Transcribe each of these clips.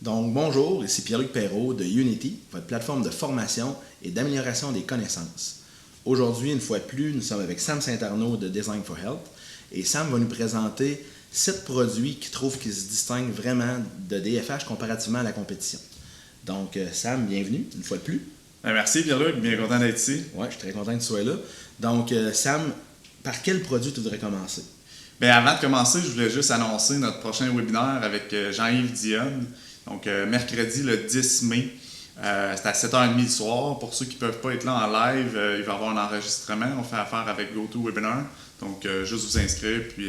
Donc, bonjour, ici Pierre-Luc Perrault de Unity, votre plateforme de formation et d'amélioration des connaissances. Aujourd'hui, une fois de plus, nous sommes avec Sam Saint-Arnaud de Design for Health et Sam va nous présenter 7 produits qu'il trouve qui se distinguent vraiment de DFH comparativement à la compétition. Donc, Sam, bienvenue, une fois de plus. Merci Pierre-Luc, bien content d'être ici. Oui, je suis très content que tu sois là. Donc, Sam, par quel produit tu voudrais commencer? Bien, avant de commencer, je voulais juste annoncer notre prochain webinaire avec Jean-Yves Dionne. Donc, mercredi le 10 mai, c'est à 7h30 du soir. Pour ceux qui ne peuvent pas être là en live, il va y avoir un enregistrement. On fait affaire avec GoToWebinar. Donc, juste vous inscrire, puis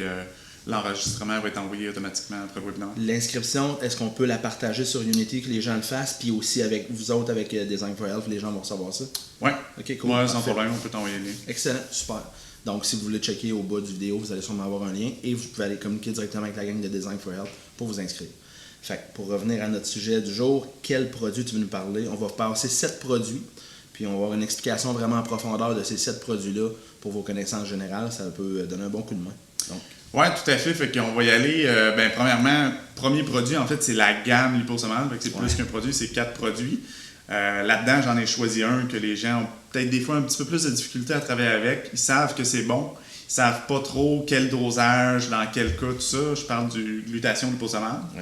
l'enregistrement va être envoyé automatiquement après le webinaire. L'inscription, est-ce qu'on peut la partager sur Unity, que les gens le fassent, puis aussi avec vous autres, avec Design for Health, les gens vont recevoir ça? Oui. OK, cool. Ouais, sans problème, on peut t'envoyer le lien. Excellent, super. Donc, si vous voulez checker au bas du vidéo, vous allez sûrement avoir un lien et vous pouvez aller communiquer directement avec la gang de Design for Health pour vous inscrire. Fait que pour revenir à notre sujet du jour, quel produit tu veux nous parler? On va passer 7 produits, puis on va avoir une explication vraiment en profondeur de ces 7 produits-là pour vos connaissances générales. Ça peut donner un bon coup de main. Oui, tout à fait. Fait qu'on va y aller. Premièrement, premier produit, en fait, c'est la gamme liposomale. Fait que c'est plus qu'un produit, c'est 4 produits. Là-dedans, j'en ai choisi un que les gens ont peut-être des fois un petit peu plus de difficulté à travailler avec. Ils savent que c'est bon. Ils ne savent pas trop quel dosage, dans quel cas, tout ça. Je parle du glutathion liposomale. Ouais.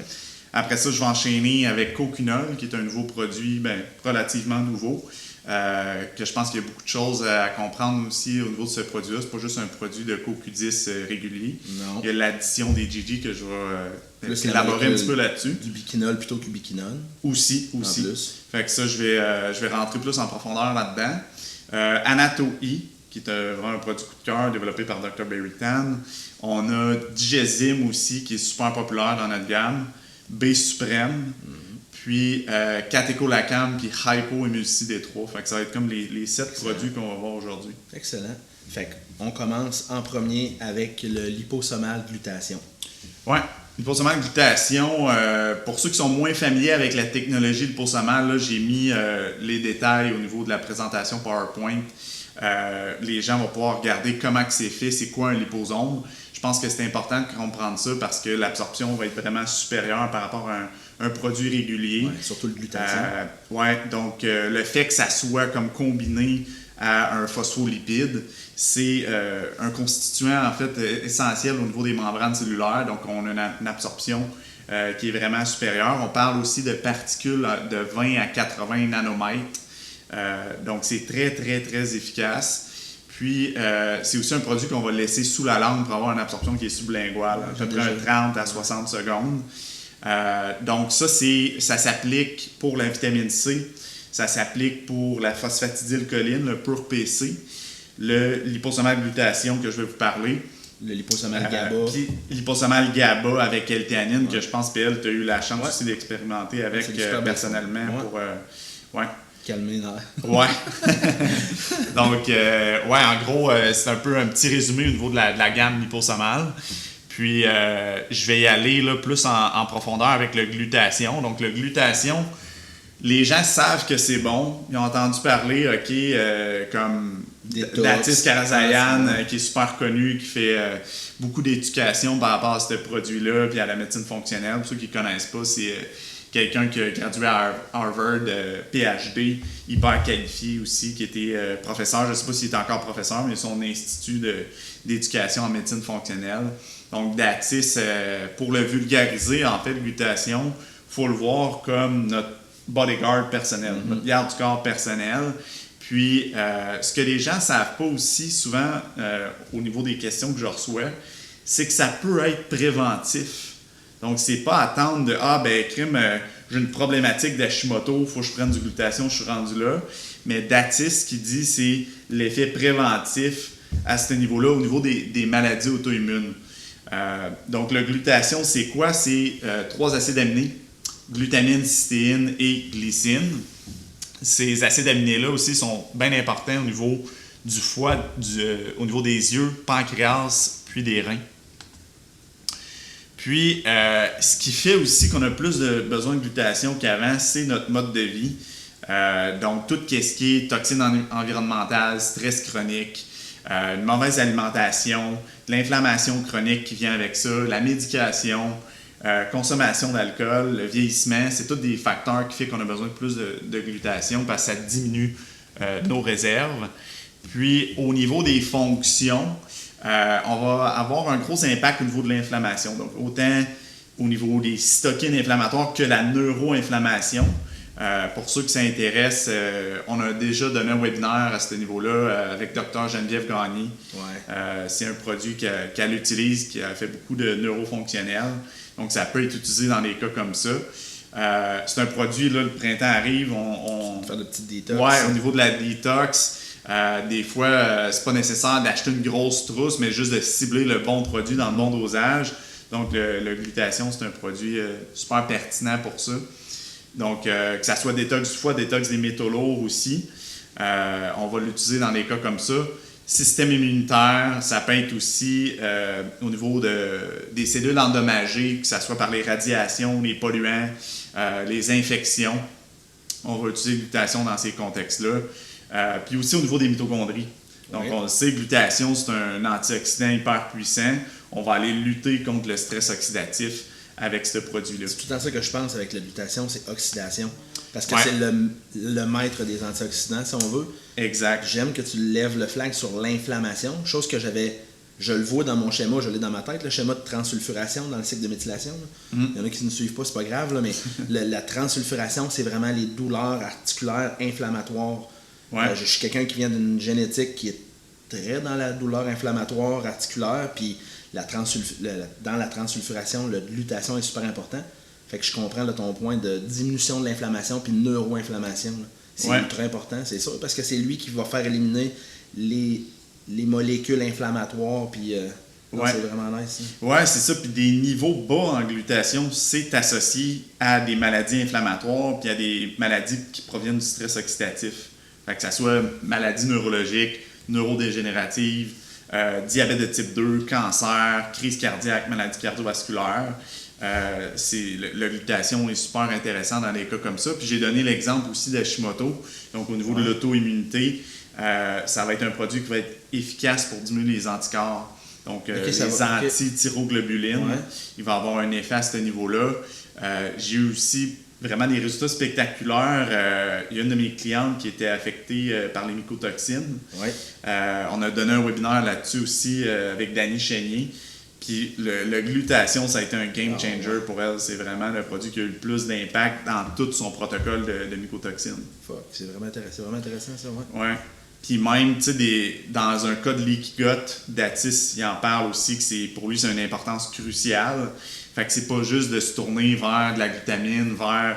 Après ça, je vais enchaîner avec Coquinol, qui est un nouveau produit, relativement nouveau. Que je pense qu'il y a beaucoup de choses à comprendre aussi au niveau de ce produit-là. C'est pas juste un produit de CoQ10 régulier. Non. Il y a l'addition des GG que je vais élaborer un petit peu là-dessus. Du biquinol plutôt que biquinol. Aussi. En plus. Fait que ça, je vais rentrer plus en profondeur là-dedans. Anato-E, qui est vraiment un produit coup de cœur développé par Dr. Barry Tan. On a Digesime aussi, qui est super populaire dans notre gamme. B Suprême. Puis Catécholacam puis Hypo-Émulsi D3. Fait que ça va être comme les 7 produits qu'on va voir aujourd'hui. Excellent. Fait qu'on commence en premier avec le liposomal glutation. Oui, liposomal glutation. Pour ceux qui sont moins familiers avec la technologie liposomal, là, j'ai mis les détails au niveau de la présentation PowerPoint. Les gens vont pouvoir regarder comment c'est fait, c'est quoi un liposome. Je pense que c'est important de comprendre ça parce que l'absorption va être vraiment supérieure par rapport à un produit régulier. Ouais, surtout le glutathion. Donc le fait que ça soit comme combiné à un phospholipide, c'est un constituant en fait essentiel au niveau des membranes cellulaires. Donc on a une absorption qui est vraiment supérieure. On parle aussi de particules de 20 à 80 nanomètres. Donc c'est très, très, très efficace. Puis, c'est aussi un produit qu'on va laisser sous la langue pour avoir une absorption qui est sublinguale, à peu près 30 à 60 secondes. Donc, ça s'applique pour la vitamine C, ça s'applique pour la phosphatidylcholine, le pur PC, le liposomal glutation que je vais vous parler. Le liposomal GABA. Puis, liposomal GABA avec L-théanine, que je pense, PL, tu as eu la chance aussi d'expérimenter avec personnellement pour. Calmer les nerfs. Ouais. Donc, en gros, c'est un peu un petit résumé au niveau de la gamme liposomale. Puis, je vais y aller là, plus en profondeur avec le glutation. Donc, le glutation, les gens savent que c'est bon. Ils ont entendu parler, comme Datis Karazayan, qui est super connu, qui fait beaucoup d'éducation par rapport à ce produit-là, puis à la médecine fonctionnelle. Pour ceux qui ne connaissent pas, c'est quelqu'un qui a gradué à Harvard, PhD, hyper qualifié aussi, qui était professeur. Je ne sais pas s'il est encore professeur, mais son institut d'éducation en médecine fonctionnelle. Donc, Datis, pour le vulgariser, en fait, glutation, il faut le voir comme notre bodyguard personnel, notre garde du corps personnel. Puis, ce que les gens ne savent pas aussi souvent au niveau des questions que je reçois, c'est que ça peut être préventif. Donc, c'est pas attendre de j'ai une problématique d'Hashimoto, il faut que je prenne du glutation, je suis rendu là. Mais Datis, ce qu'il dit, c'est l'effet préventif à ce niveau-là, au niveau des maladies auto-immunes. Donc, le glutation, c'est quoi? C'est 3 acides aminés, glutamine, cystéine et glycine. Ces acides aminés-là aussi sont bien importants au niveau du foie, au niveau des yeux, pancréas, puis des reins. Puis, ce qui fait aussi qu'on a plus de besoin de glutation qu'avant, c'est notre mode de vie. Donc, tout ce qui est toxines environnementales, stress chronique, une mauvaise alimentation, l'inflammation chronique qui vient avec ça, la médication, consommation d'alcool, le vieillissement, c'est tous des facteurs qui font qu'on a besoin de plus de glutathion parce que ça diminue nos réserves. Puis, au niveau des fonctions, on va avoir un gros impact au niveau de l'inflammation. Donc, autant au niveau des cytokines inflammatoires que la neuroinflammation. Pour ceux qui s'intéressent, on a déjà donné un webinaire à ce niveau-là avec Dr Geneviève Gagné. Ouais. C'est un produit qu'elle utilise qui a fait beaucoup de neurofonctionnel. Donc, ça peut être utilisé dans des cas comme ça. C'est un produit, là, le printemps arrive, on faire de petites détox. Ouais, au niveau de la détox, des fois, c'est pas nécessaire d'acheter une grosse trousse, mais juste de cibler le bon produit dans le bon dosage. Donc, le glutathion, c'est un produit super pertinent pour ça. Donc, que ça soit détox du foie, détox des métaux lourds aussi. On va l'utiliser dans des cas comme ça. Système immunitaire, ça peut être aussi au niveau des cellules endommagées, que ce soit par les radiations, les polluants, les infections. On va utiliser le glutathion dans ces contextes-là. Puis aussi au niveau des mitochondries. Donc, on le sait, le glutathion, c'est un antioxydant hyper puissant. On va aller lutter contre le stress oxydatif avec ce produit-là. C'est tout le temps ça que je pense avec la glutathion, c'est oxydation. Parce que c'est le maître des antioxydants, si on veut. Exact. J'aime que tu lèves le flag sur l'inflammation, chose que je le vois dans mon schéma, je l'ai dans ma tête, le schéma de transsulfuration dans le cycle de méthylation. Il y en a qui ne suivent pas, c'est pas grave, là, mais la transsulfuration, c'est vraiment les douleurs articulaires inflammatoires. Je suis quelqu'un qui vient d'une génétique qui est très dans la douleur inflammatoire articulaire, puis dans la transsulfuration, le glutathion est super important. Fait que je comprends là, ton point de diminution de l'inflammation puis de neuroinflammation. Là. C'est ultra important, c'est sûr, parce que c'est lui qui va faire éliminer les molécules inflammatoires, puis c'est vraiment nice. Oui, c'est ça. Puis des niveaux bas en glutathion, c'est associé à des maladies inflammatoires puis à des maladies qui proviennent du stress oxydatif. Fait que ça soit maladies neurologiques, neurodégénératives, diabète de type 2, cancer, crise cardiaque, maladie cardiovasculaire. Le glutathion est super intéressant dans des cas comme ça. Puis j'ai donné l'exemple aussi d'Hashimoto. Donc au niveau de l'auto-immunité, ça va être un produit qui va être efficace pour diminuer les anticorps. Donc les anti-thyroglobulines. Il va avoir un effet à ce niveau-là. J'ai eu aussi vraiment des résultats spectaculaires. Il y a une de mes clientes qui était affectée par les mycotoxines. On a donné un webinaire là-dessus aussi avec Dany Chénier. Puis le glutathion, ça a été un game changer pour elle. C'est vraiment le produit qui a eu le plus d'impact dans tout son protocole de mycotoxines. C'est vraiment intéressant ça, ouais. Puis même, tu sais, dans un cas de leaky gut, Datis, il en parle aussi que pour lui, c'est une importance cruciale. Fait que c'est pas juste de se tourner vers de la glutamine, vers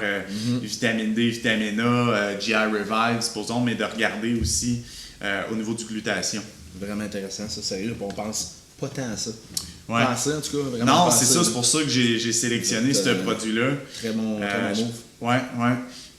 vitamine D, vitamine A, GI Revive, supposons, mais de regarder aussi au niveau du glutathion. Vraiment intéressant, ça, sérieux. On pense pas tant à ça. Ouais. Penser, en tout cas, vraiment. Non, c'est ça, c'est pour ça que j'ai sélectionné ce produit-là. Très bon move. Ouais.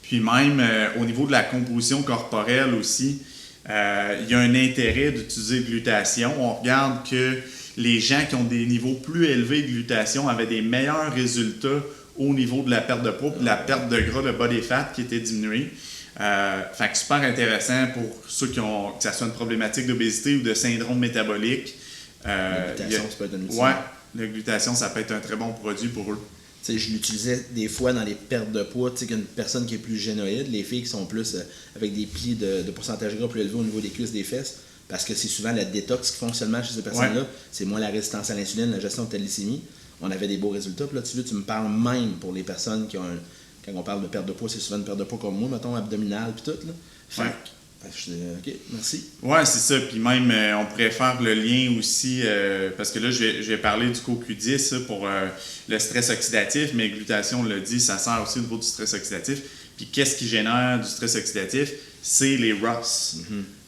Puis même au niveau de la composition corporelle aussi, il y a un intérêt d'utiliser le glutathion. On regarde que les gens qui ont des niveaux plus élevés de glutathion avaient des meilleurs résultats au niveau de la perte de poids et de la perte de gras, le body fat qui était diminué. Fait que super intéressant pour ceux que ça soit une problématique d'obésité ou de syndrome métabolique. La glutathion, ça peut être un outil. Ouais, la glutathion, ça peut être un très bon produit pour eux. T'sais, je l'utilisais des fois dans les pertes de poids, qu'une personne qui est plus génoïde, les filles qui sont plus avec des plis de pourcentage gras plus élevé au niveau des cuisses, des fesses, parce que c'est souvent la détox qui fonctionne mal chez ces personnes-là. C'est moins la résistance à l'insuline, la gestion de ta glycémie. On avait des beaux résultats. Puis là, tu me parles même pour les personnes qui ont quand on parle de perte de poids, c'est souvent une perte de poids comme moi, mettons, abdominale puis tout. Là. Je dis, OK, merci. Ouais, c'est ça. Puis même, on pourrait faire le lien aussi, parce que là, je vais parler du CoQ10 pour le stress oxydatif, mais glutathion, on l'a dit, ça sert aussi au niveau du stress oxydatif. Puis qu'est-ce qui génère du stress oxydatif? C'est les ROS.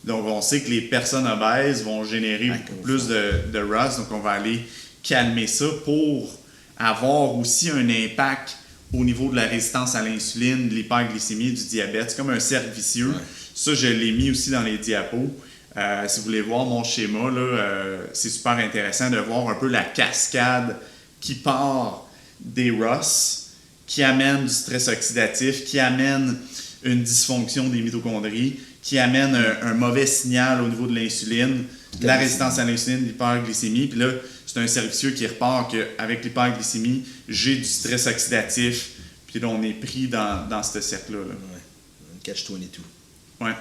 Donc, on sait que les personnes obèses vont générer beaucoup plus de ROS, donc on va aller calmer ça pour avoir aussi un impact au niveau de la résistance à l'insuline, de l'hyperglycémie, du diabète. C'est comme un cercle vicieux. Ça, je l'ai mis aussi dans les diapos. Si vous voulez voir mon schéma, là, c'est super intéressant de voir un peu la cascade qui part des ROS, qui amène du stress oxydatif, qui amène une dysfonction des mitochondries, qui amène un mauvais signal au niveau de l'insuline, de la résistance à l'insuline, de l'hyperglycémie. Puis là, c'est un servicieux qui repart qu'avec l'hyperglycémie, j'ai du stress oxydatif, puis là, on est pris dans ce cercle-là. Là. Ouais. Catch-22. Ouais.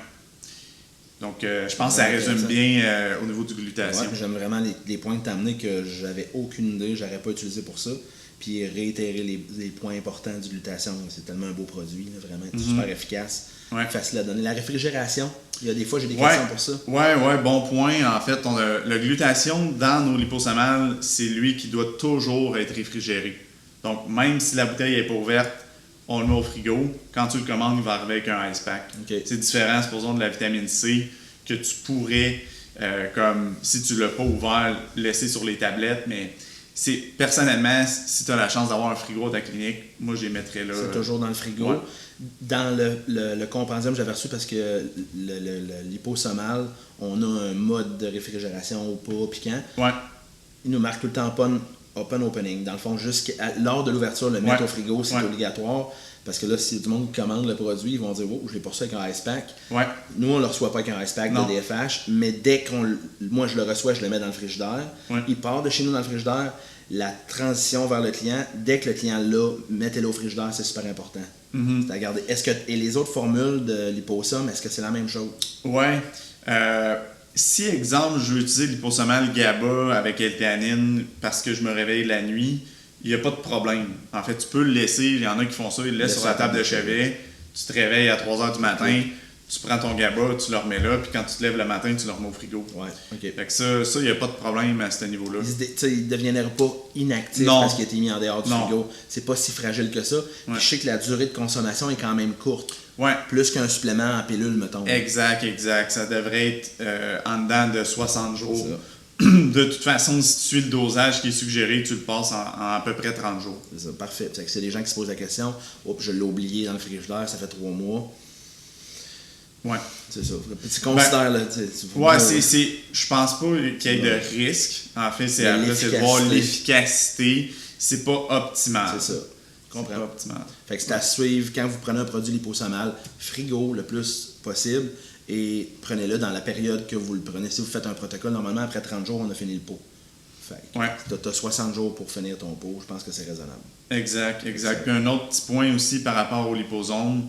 Donc, je pense que ça résume bien au niveau du glutathion. Ouais, j'aime vraiment les points que tu as amenés que j'avais aucune idée, j'aurais pas utilisé pour ça. Puis réitérer les points importants du glutathion. C'est tellement un beau produit, là, vraiment super efficace, facile à donner. La réfrigération, il y a des fois j'ai des questions pour ça. Ouais, bon point. En fait, le glutathion dans nos liposomales, c'est lui qui doit toujours être réfrigéré. Donc, même si la bouteille n'est pas ouverte, on le met au frigo. Quand tu le commandes, il va arriver avec un ice pack. Okay. C'est différent, supposons, de la vitamine C que tu pourrais, comme si tu ne l'as pas ouvert, laisser sur les tablettes. Mais personnellement, si tu as la chance d'avoir un frigo à ta clinique, moi, je les mettrais là. C'est toujours dans le frigo. Ouais. Dans le compendium, j'avais reçu parce que l'hyposomal, on a un mode de réfrigération au pas piquant. Ouais. Il nous marque tout le temps opening. Dans le fond, lors de l'ouverture, le mettre au frigo, c'est obligatoire. Parce que là, si tout le monde commande le produit, ils vont dire « Oh, je l'ai pas reçu avec un ice pack. » Nous, on ne le reçoit pas avec un ice pack de DFH, mais dès moi, je le reçois, je le mets dans le frigidaire. Il part de chez nous dans le frigidaire. La transition vers le client, dès que le client l'a, mettez-le au frigidaire, c'est super important. C'est à garder. Et les autres formules de l'hyposome, est-ce que c'est la même chose? Oui. Si, exemple, je veux utiliser l'hyposomal GABA avec L-théanine parce que je me réveille la nuit, il n'y a pas de problème. En fait, tu peux le laisser. Il y en a qui font ça, ils le laissent sur la table de chevet. Tu te réveilles à 3 h du matin, tu prends ton GABA, tu le remets là, puis quand tu te lèves le matin, tu le remets au frigo. Fait que ça, il n'y a pas de problème à ce niveau-là. Il ne deviendrait pas inactif parce qu'il a été mis en dehors du frigo. C'est pas si fragile que ça. Puis je sais que la durée de consommation est quand même courte. Plus qu'un supplément en pilule, mettons. Exact. Ça devrait être en dedans de 60 jours. De toute façon, si tu suis le dosage qui est suggéré, tu le passes en à peu près 30 jours. C'est ça, parfait. C'est des gens qui se posent la question. Je l'ai oublié dans le frigidaire, ça fait 3 mois. Ouais. C'est ça. Tu considères, là. Je pense pas qu'il y ait de risque. En fait, c'est de voir l'efficacité. C'est pas optimal. C'est ça. C'est pas optimal. Fait que c'est à suivre quand vous prenez un produit liposomal, frigo le plus possible. Et prenez-le dans la période que vous le prenez. Si vous faites un protocole, normalement, après 30 jours, on a fini le pot. Fait que tu as 60 jours pour finir ton pot. Je pense que c'est raisonnable. Exact. Puis un autre petit point aussi par rapport au liposome,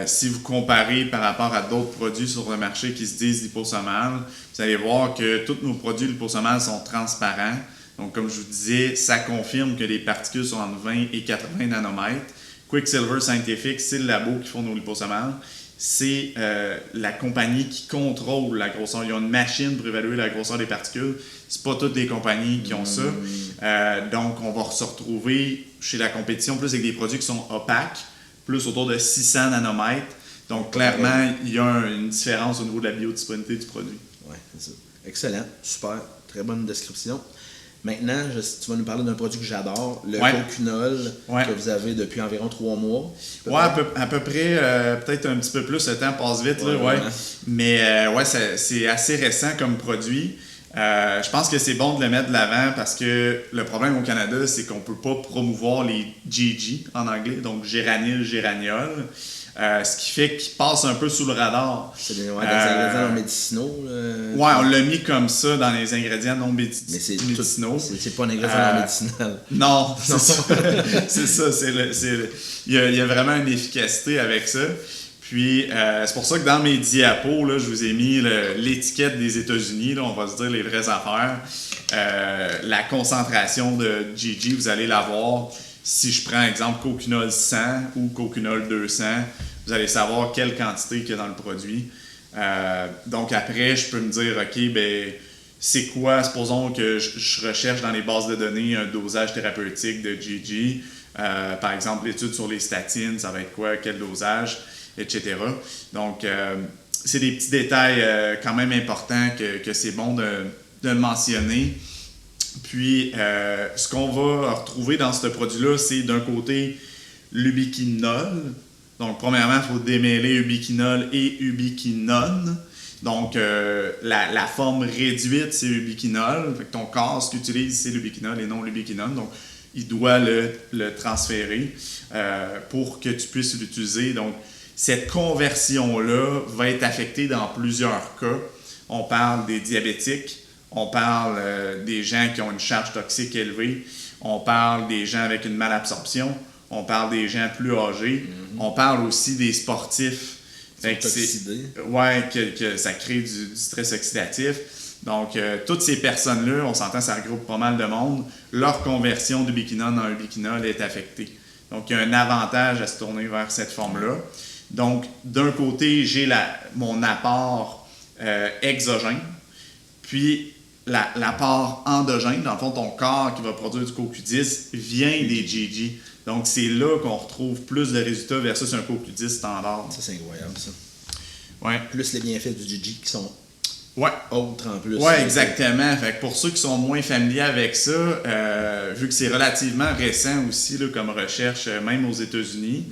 si vous comparez par rapport à d'autres produits sur le marché qui se disent liposomales, vous allez voir que tous nos produits liposomales sont transparents. Donc, comme je vous disais, ça confirme que les particules sont entre 20 et 80 nanomètres. Quicksilver Scientific, c'est le labo qui font nos liposomales. C'est la compagnie qui contrôle la grosseur. Ils ont une machine pour évaluer la grosseur des particules. C'est pas toutes les compagnies qui ont ça. Donc, on va se retrouver chez la compétition plus avec des produits qui sont opaques, plus autour de 600 nanomètres. Donc, clairement, il y a une différence au niveau de la biodisponibilité du produit. Oui, c'est ça. Excellent. Super. Très bonne description. Maintenant, tu vas nous parler d'un produit que j'adore, le Coconol, que vous avez depuis environ 3 mois. À peu près, peut-être un petit peu plus, le temps passe vite. Mais c'est assez récent comme produit. Je pense que c'est bon de le mettre de l'avant parce que le problème au Canada, c'est qu'on ne peut pas promouvoir les GG en anglais, donc géranil, géraniol. Ce qui fait qu'il passe un peu sous le radar. C'est des ingrédients non médicinaux. On l'a mis comme ça dans les ingrédients non médicinaux. C'est pas un ingrédient non médicinal. Non, c'est ça. C'est ça. Il y a vraiment une efficacité avec ça. Puis, c'est pour ça que dans mes diapos, là, je vous ai mis l'étiquette des États-Unis. Là, on va se dire les vraies affaires. La concentration de GG, vous allez la voir. Si je prends, exemple, Coconol 100 ou Coconol 200, vous allez savoir quelle quantité qu'il y a dans le produit. Donc après, je peux me dire, OK, c'est quoi, supposons que je recherche dans les bases de données un dosage thérapeutique de GG. Par exemple, l'étude sur les statines, ça va être quoi, quel dosage, etc. Donc, c'est des petits détails quand même importants que c'est bon de le mentionner. Puis, ce qu'on va retrouver dans ce produit-là, c'est d'un côté l'ubiquinol. Donc, premièrement, il faut démêler ubiquinol et ubiquinone. Donc, la forme réduite, c'est ubiquinol. Fait que ton corps, ce qu'il utilise, c'est l'ubiquinol et non l'ubiquinone. Donc, il doit le transférer pour que tu puisses l'utiliser. Donc, cette conversion-là va être affectée dans plusieurs cas. On parle des diabétiques. on parle des gens qui ont une charge toxique élevée, on parle des gens avec une malabsorption, on parle des gens plus âgés, on parle aussi des sportifs. Que ça crée du stress oxydatif. Donc, toutes ces personnes-là, on s'entend, ça regroupe pas mal de monde. Leur conversion du biquinol en ubiquinol est affectée. Donc, il y a un avantage à se tourner vers cette forme-là. Donc, d'un côté, j'ai mon apport exogène, puis l'apport endogène, dans le fond, ton corps qui va produire du CoQ10 vient des GG. Donc, c'est là qu'on retrouve plus de résultats versus un CoQ10 standard. Ça, c'est incroyable, ça. Ouais. Plus les bienfaits du GG qui sont ouais. autres en plus. Oui, exactement. Fait que pour ceux qui sont moins familiers avec ça, vu que c'est relativement récent aussi là, comme recherche, même aux États-Unis,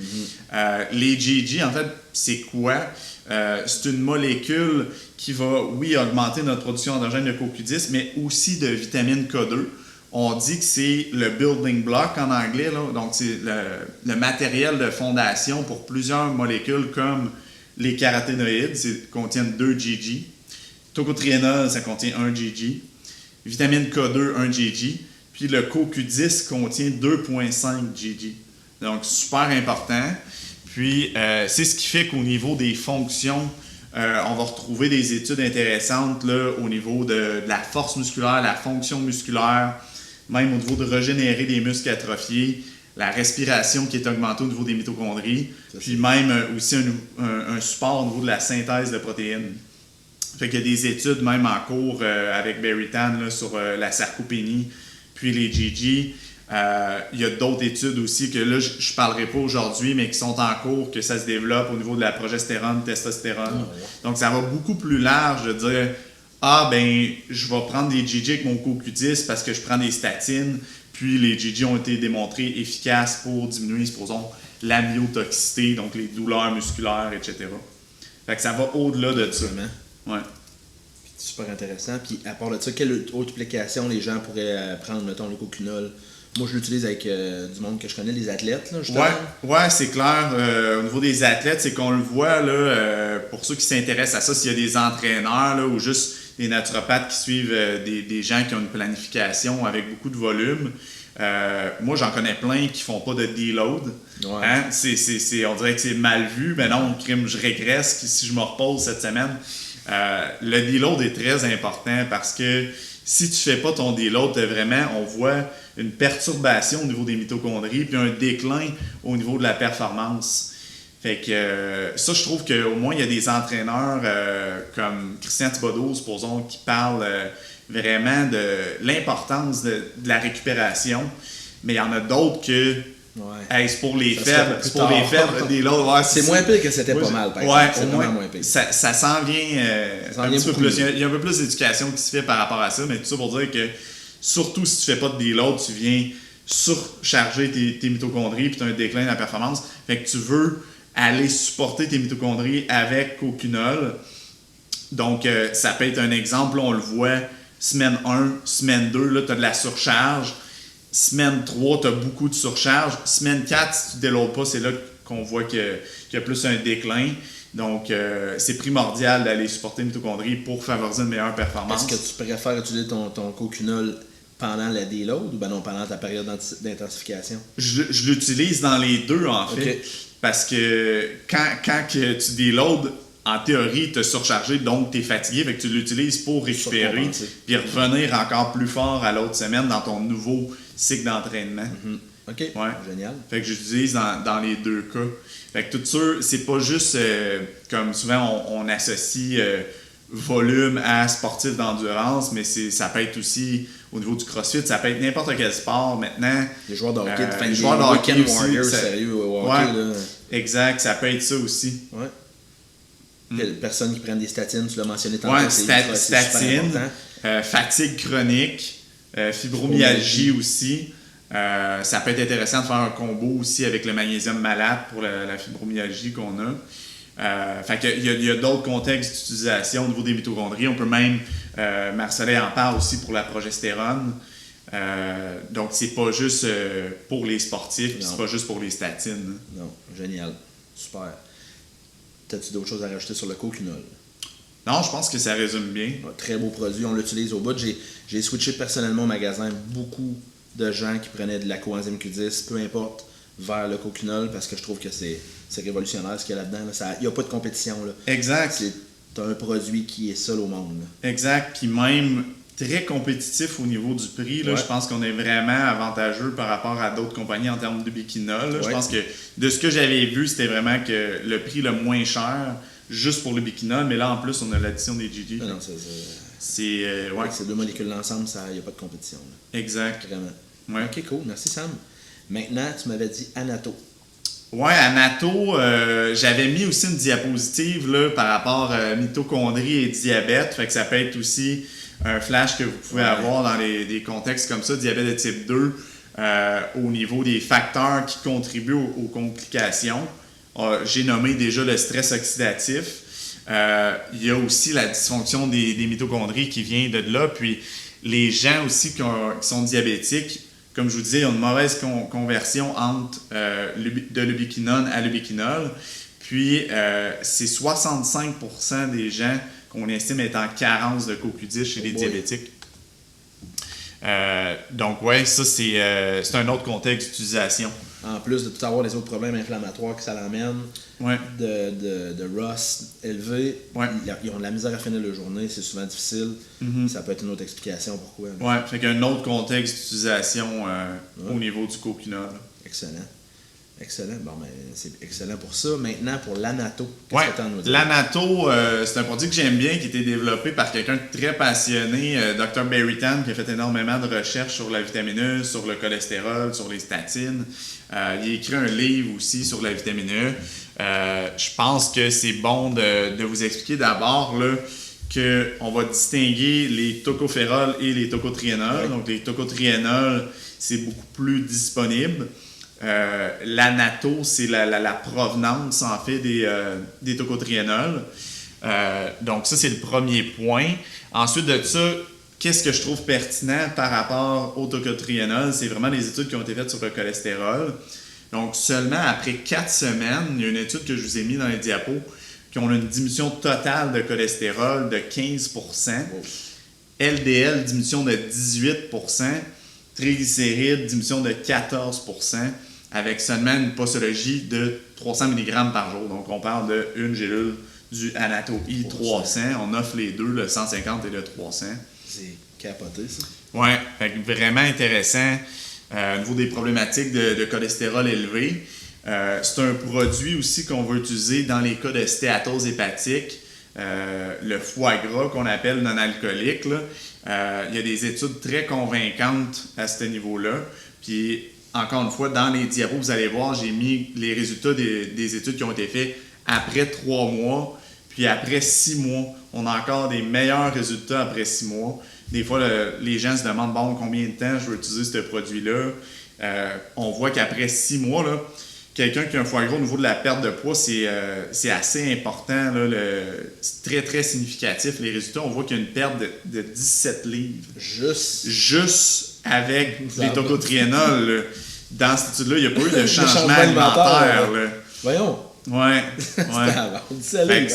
les GG, en fait, c'est quoi? C'est une molécule qui va, oui, augmenter notre production endogène de CoQ10, mais aussi de vitamine K2. On dit que c'est le building block en anglais, là. Donc c'est le matériel de fondation pour plusieurs molécules comme les caroténoïdes, contiennent 2 GG. Tocotriénol, ça contient 1 GG. Vitamine K2, 1 GG. Puis le CoQ10 contient 2,5 GG. Donc super important. Puis c'est ce qui fait qu'au niveau des fonctions, on va retrouver des études intéressantes là, au niveau de la force musculaire, la fonction musculaire, même au niveau de régénérer des muscles atrophiés, la respiration qui est augmentée au niveau des mitochondries, puis même aussi un support au niveau de la synthèse de protéines. Fait qu'il y a des études même en cours avec Berrytan là, sur la sarcopénie, puis les GG. Il y a d'autres études aussi que là, je ne parlerai pas aujourd'hui, mais qui sont en cours, que ça se développe au niveau de la progestérone, testostérone. Donc, ça va beaucoup plus large de dire je vais prendre des GG avec mon CoQ10 parce que je prends des statines, puis les GG ont été démontrés efficaces pour diminuer, supposons, la myotoxicité, donc les douleurs musculaires, etc. Fait que ça va au-delà de ça. Ouais. Super intéressant. Puis à part de ça, quelle autre application les gens pourraient prendre, mettons, le coquinol? Moi, je l'utilise avec du monde que je connais, les athlètes, là, justement. Ouais, c'est clair. Au niveau des athlètes, c'est qu'on le voit, là, pour ceux qui s'intéressent à ça, s'il y a des entraîneurs là, ou juste des naturopathes qui suivent des gens qui ont une planification avec beaucoup de volume. Moi, j'en connais plein qui font pas de deload. Ouais. Hein? On dirait que c'est mal vu, mais non, je régresse si je me repose cette semaine. Le deload est très important parce que si tu fais pas ton deload, on voit une perturbation au niveau des mitochondries puis un déclin au niveau de la performance. Fait que ça, je trouve qu'au moins, il y a des entraîneurs comme Christian Thibodeau, supposons, qui parlent vraiment de l'importance de la récupération. Mais il y en a d'autres que c'est pour les faibles. C'est pour les faibles. C'est moins pire que c'était pas mal, par exemple. C'est vraiment moins pire. Ça s'en vient un petit peu plus. Il y a un peu plus d'éducation qui se fait par rapport à ça, mais tout ça pour dire que surtout si tu fais pas de deload, tu viens surcharger tes mitochondries puis tu as un déclin de la performance. Fait que tu veux aller supporter tes mitochondries avec coquinol. Donc, ça peut être un exemple, là, on le voit, semaine 1, semaine 2, tu as de la surcharge. Semaine 3, tu as beaucoup de surcharge. Semaine 4, si tu ne déloades pas, c'est là qu'on voit qu'il y a plus un déclin. Donc, c'est primordial d'aller supporter les mitochondries pour favoriser une meilleure performance. Est-ce que tu préfères utiliser ton coquinol pendant la déload ou non, pendant ta période d'intensification? Je l'utilise dans les deux, en fait. Okay. Parce que quand que tu déloads, en théorie, tu es surchargé, donc tu es fatigué, fait que tu l'utilises pour récupérer puis revenir encore plus fort à l'autre semaine dans ton nouveau cycle d'entraînement. OK, génial. Fait que j'utilise dans les deux cas. Fait que tout ça, c'est pas juste comme souvent on associe volume à sportif d'endurance, mais ça peut être aussi au niveau du CrossFit, ça peut être n'importe quel sport maintenant. Les joueurs de hockey, les joueurs de hockey Warriors, sérieux, hockey, là. Exact, ça peut être ça aussi. Ouais. Les personnes qui prennent des statines, tu l'as mentionné tantôt. Ouais, statines, fatigue chronique, fibromyalgie aussi. Ça peut être intéressant de faire un combo aussi avec le magnésium malate pour la fibromyalgie qu'on a. Fait qu'il y a d'autres contextes d'utilisation au niveau des mitochondries. On peut même, Marcelet en parle aussi pour la progestérone. Donc, c'est pas juste pour les sportifs, c'est pas juste pour les statines. Non, génial. Super. T'as-tu d'autres choses à rajouter sur le coquinol? Non, je pense que ça résume bien. Un très beau produit, on l'utilise au bout. J'ai switché personnellement au magasin beaucoup de gens qui prenaient de la coenzyme Q10, peu importe, vers le coquinol parce que je trouve que c'est révolutionnaire ce qu'il y a là-dedans. Il n'y a pas de compétition. Là. Exact. C'est un produit qui est seul au monde. Là. Exact. Puis même très compétitif au niveau du prix. Là, je pense qu'on est vraiment avantageux par rapport à d'autres compagnies en termes de biquinol. Je pense que de ce que j'avais vu, c'était vraiment que le prix le moins cher juste pour le biquinol, mais là en plus on a l'addition des GG. Non, c'est ces deux molécules ensemble, il n'y a pas de compétition. Là. Exact. Vraiment. Ouais. Ok, cool. Merci Sam. Maintenant, tu m'avais dit Anato. Ouais, Anato, j'avais mis aussi une diapositive là, par rapport à mitochondrie et diabète. Fait que ça peut être aussi un flash que vous pouvez avoir dans des contextes comme ça, diabète de type 2, au niveau des facteurs qui contribuent aux complications. J'ai nommé déjà le stress oxydatif. Il y a aussi la dysfonction des mitochondries qui vient de là. Puis les gens aussi qui sont diabétiques, comme je vous disais, il y a une mauvaise conversion entre de l'ubiquinone à l'ubiquinol. Puis c'est 65% des gens qu'on estime être en carence de CoQ10 chez les diabétiques. Donc ouais, ça c'est un autre contexte d'utilisation. En plus de tout avoir les autres problèmes inflammatoires que ça l'amène, de ROS élevé, ils ont de la misère à finir leur journée, c'est souvent difficile. Ça peut être une autre explication pourquoi. Ouais, fait qu'il y a un autre contexte d'utilisation au niveau du coquinol. Excellent. Excellent. Bon, ben, c'est excellent pour ça. Maintenant, pour l'Anato. Qu'est-ce que tu as à nous dire? L'Anato, c'est un produit que j'aime bien, qui a été développé par quelqu'un de très passionné, Dr. Berrytan, qui a fait énormément de recherches sur la vitamine E, sur le cholestérol, sur les statines. Il a écrit un livre aussi sur la vitamine E. Je pense que c'est bon de vous expliquer d'abord là, qu'on va distinguer les tocophérols et les tocotriénols. Oui. Donc, les tocotriénols, c'est beaucoup plus disponible. L'Anato, c'est la provenance en fait des tocotriénols. Donc ça, c'est le premier point. Ensuite de ça, qu'est-ce que je trouve pertinent par rapport au tocotriénol? C'est vraiment les études qui ont été faites sur le cholestérol. Donc seulement après 4 semaines, il y a une étude que je vous ai mise dans les diapos, qui ont une diminution totale de cholestérol de 15%, LDL diminution de 18%, triglycérides diminution de 14%, avec seulement une posologie de 300 mg par jour. Donc, on parle d'une gélule du Anato I300. On offre les deux, le 150 et le 300. C'est capoté, ça. Oui, vraiment intéressant au niveau des problématiques de cholestérol élevé. C'est un produit aussi qu'on va utiliser dans les cas de stéatose hépatique, le foie gras qu'on appelle non-alcoolique. Il y a des études très convaincantes à ce niveau-là. Puis, encore une fois, dans les diapos, vous allez voir, j'ai mis les résultats des études qui ont été faites après 3 mois, puis après 6 mois. On a encore des meilleurs résultats après 6 mois. Des fois, les gens se demandent, bon, combien de temps je vais utiliser ce produit-là? On voit qu'après 6 mois, là, quelqu'un qui a un foie gras au niveau de la perte de poids, c'est assez important. Là, c'est très, très significatif. Les résultats, on voit qu'il y a une perte de 17 livres. Juste avec les tocotriénols. Dans cette étude-là, il n'y a pas eu de changement alimentaire. Voyons. Ouais. Okay.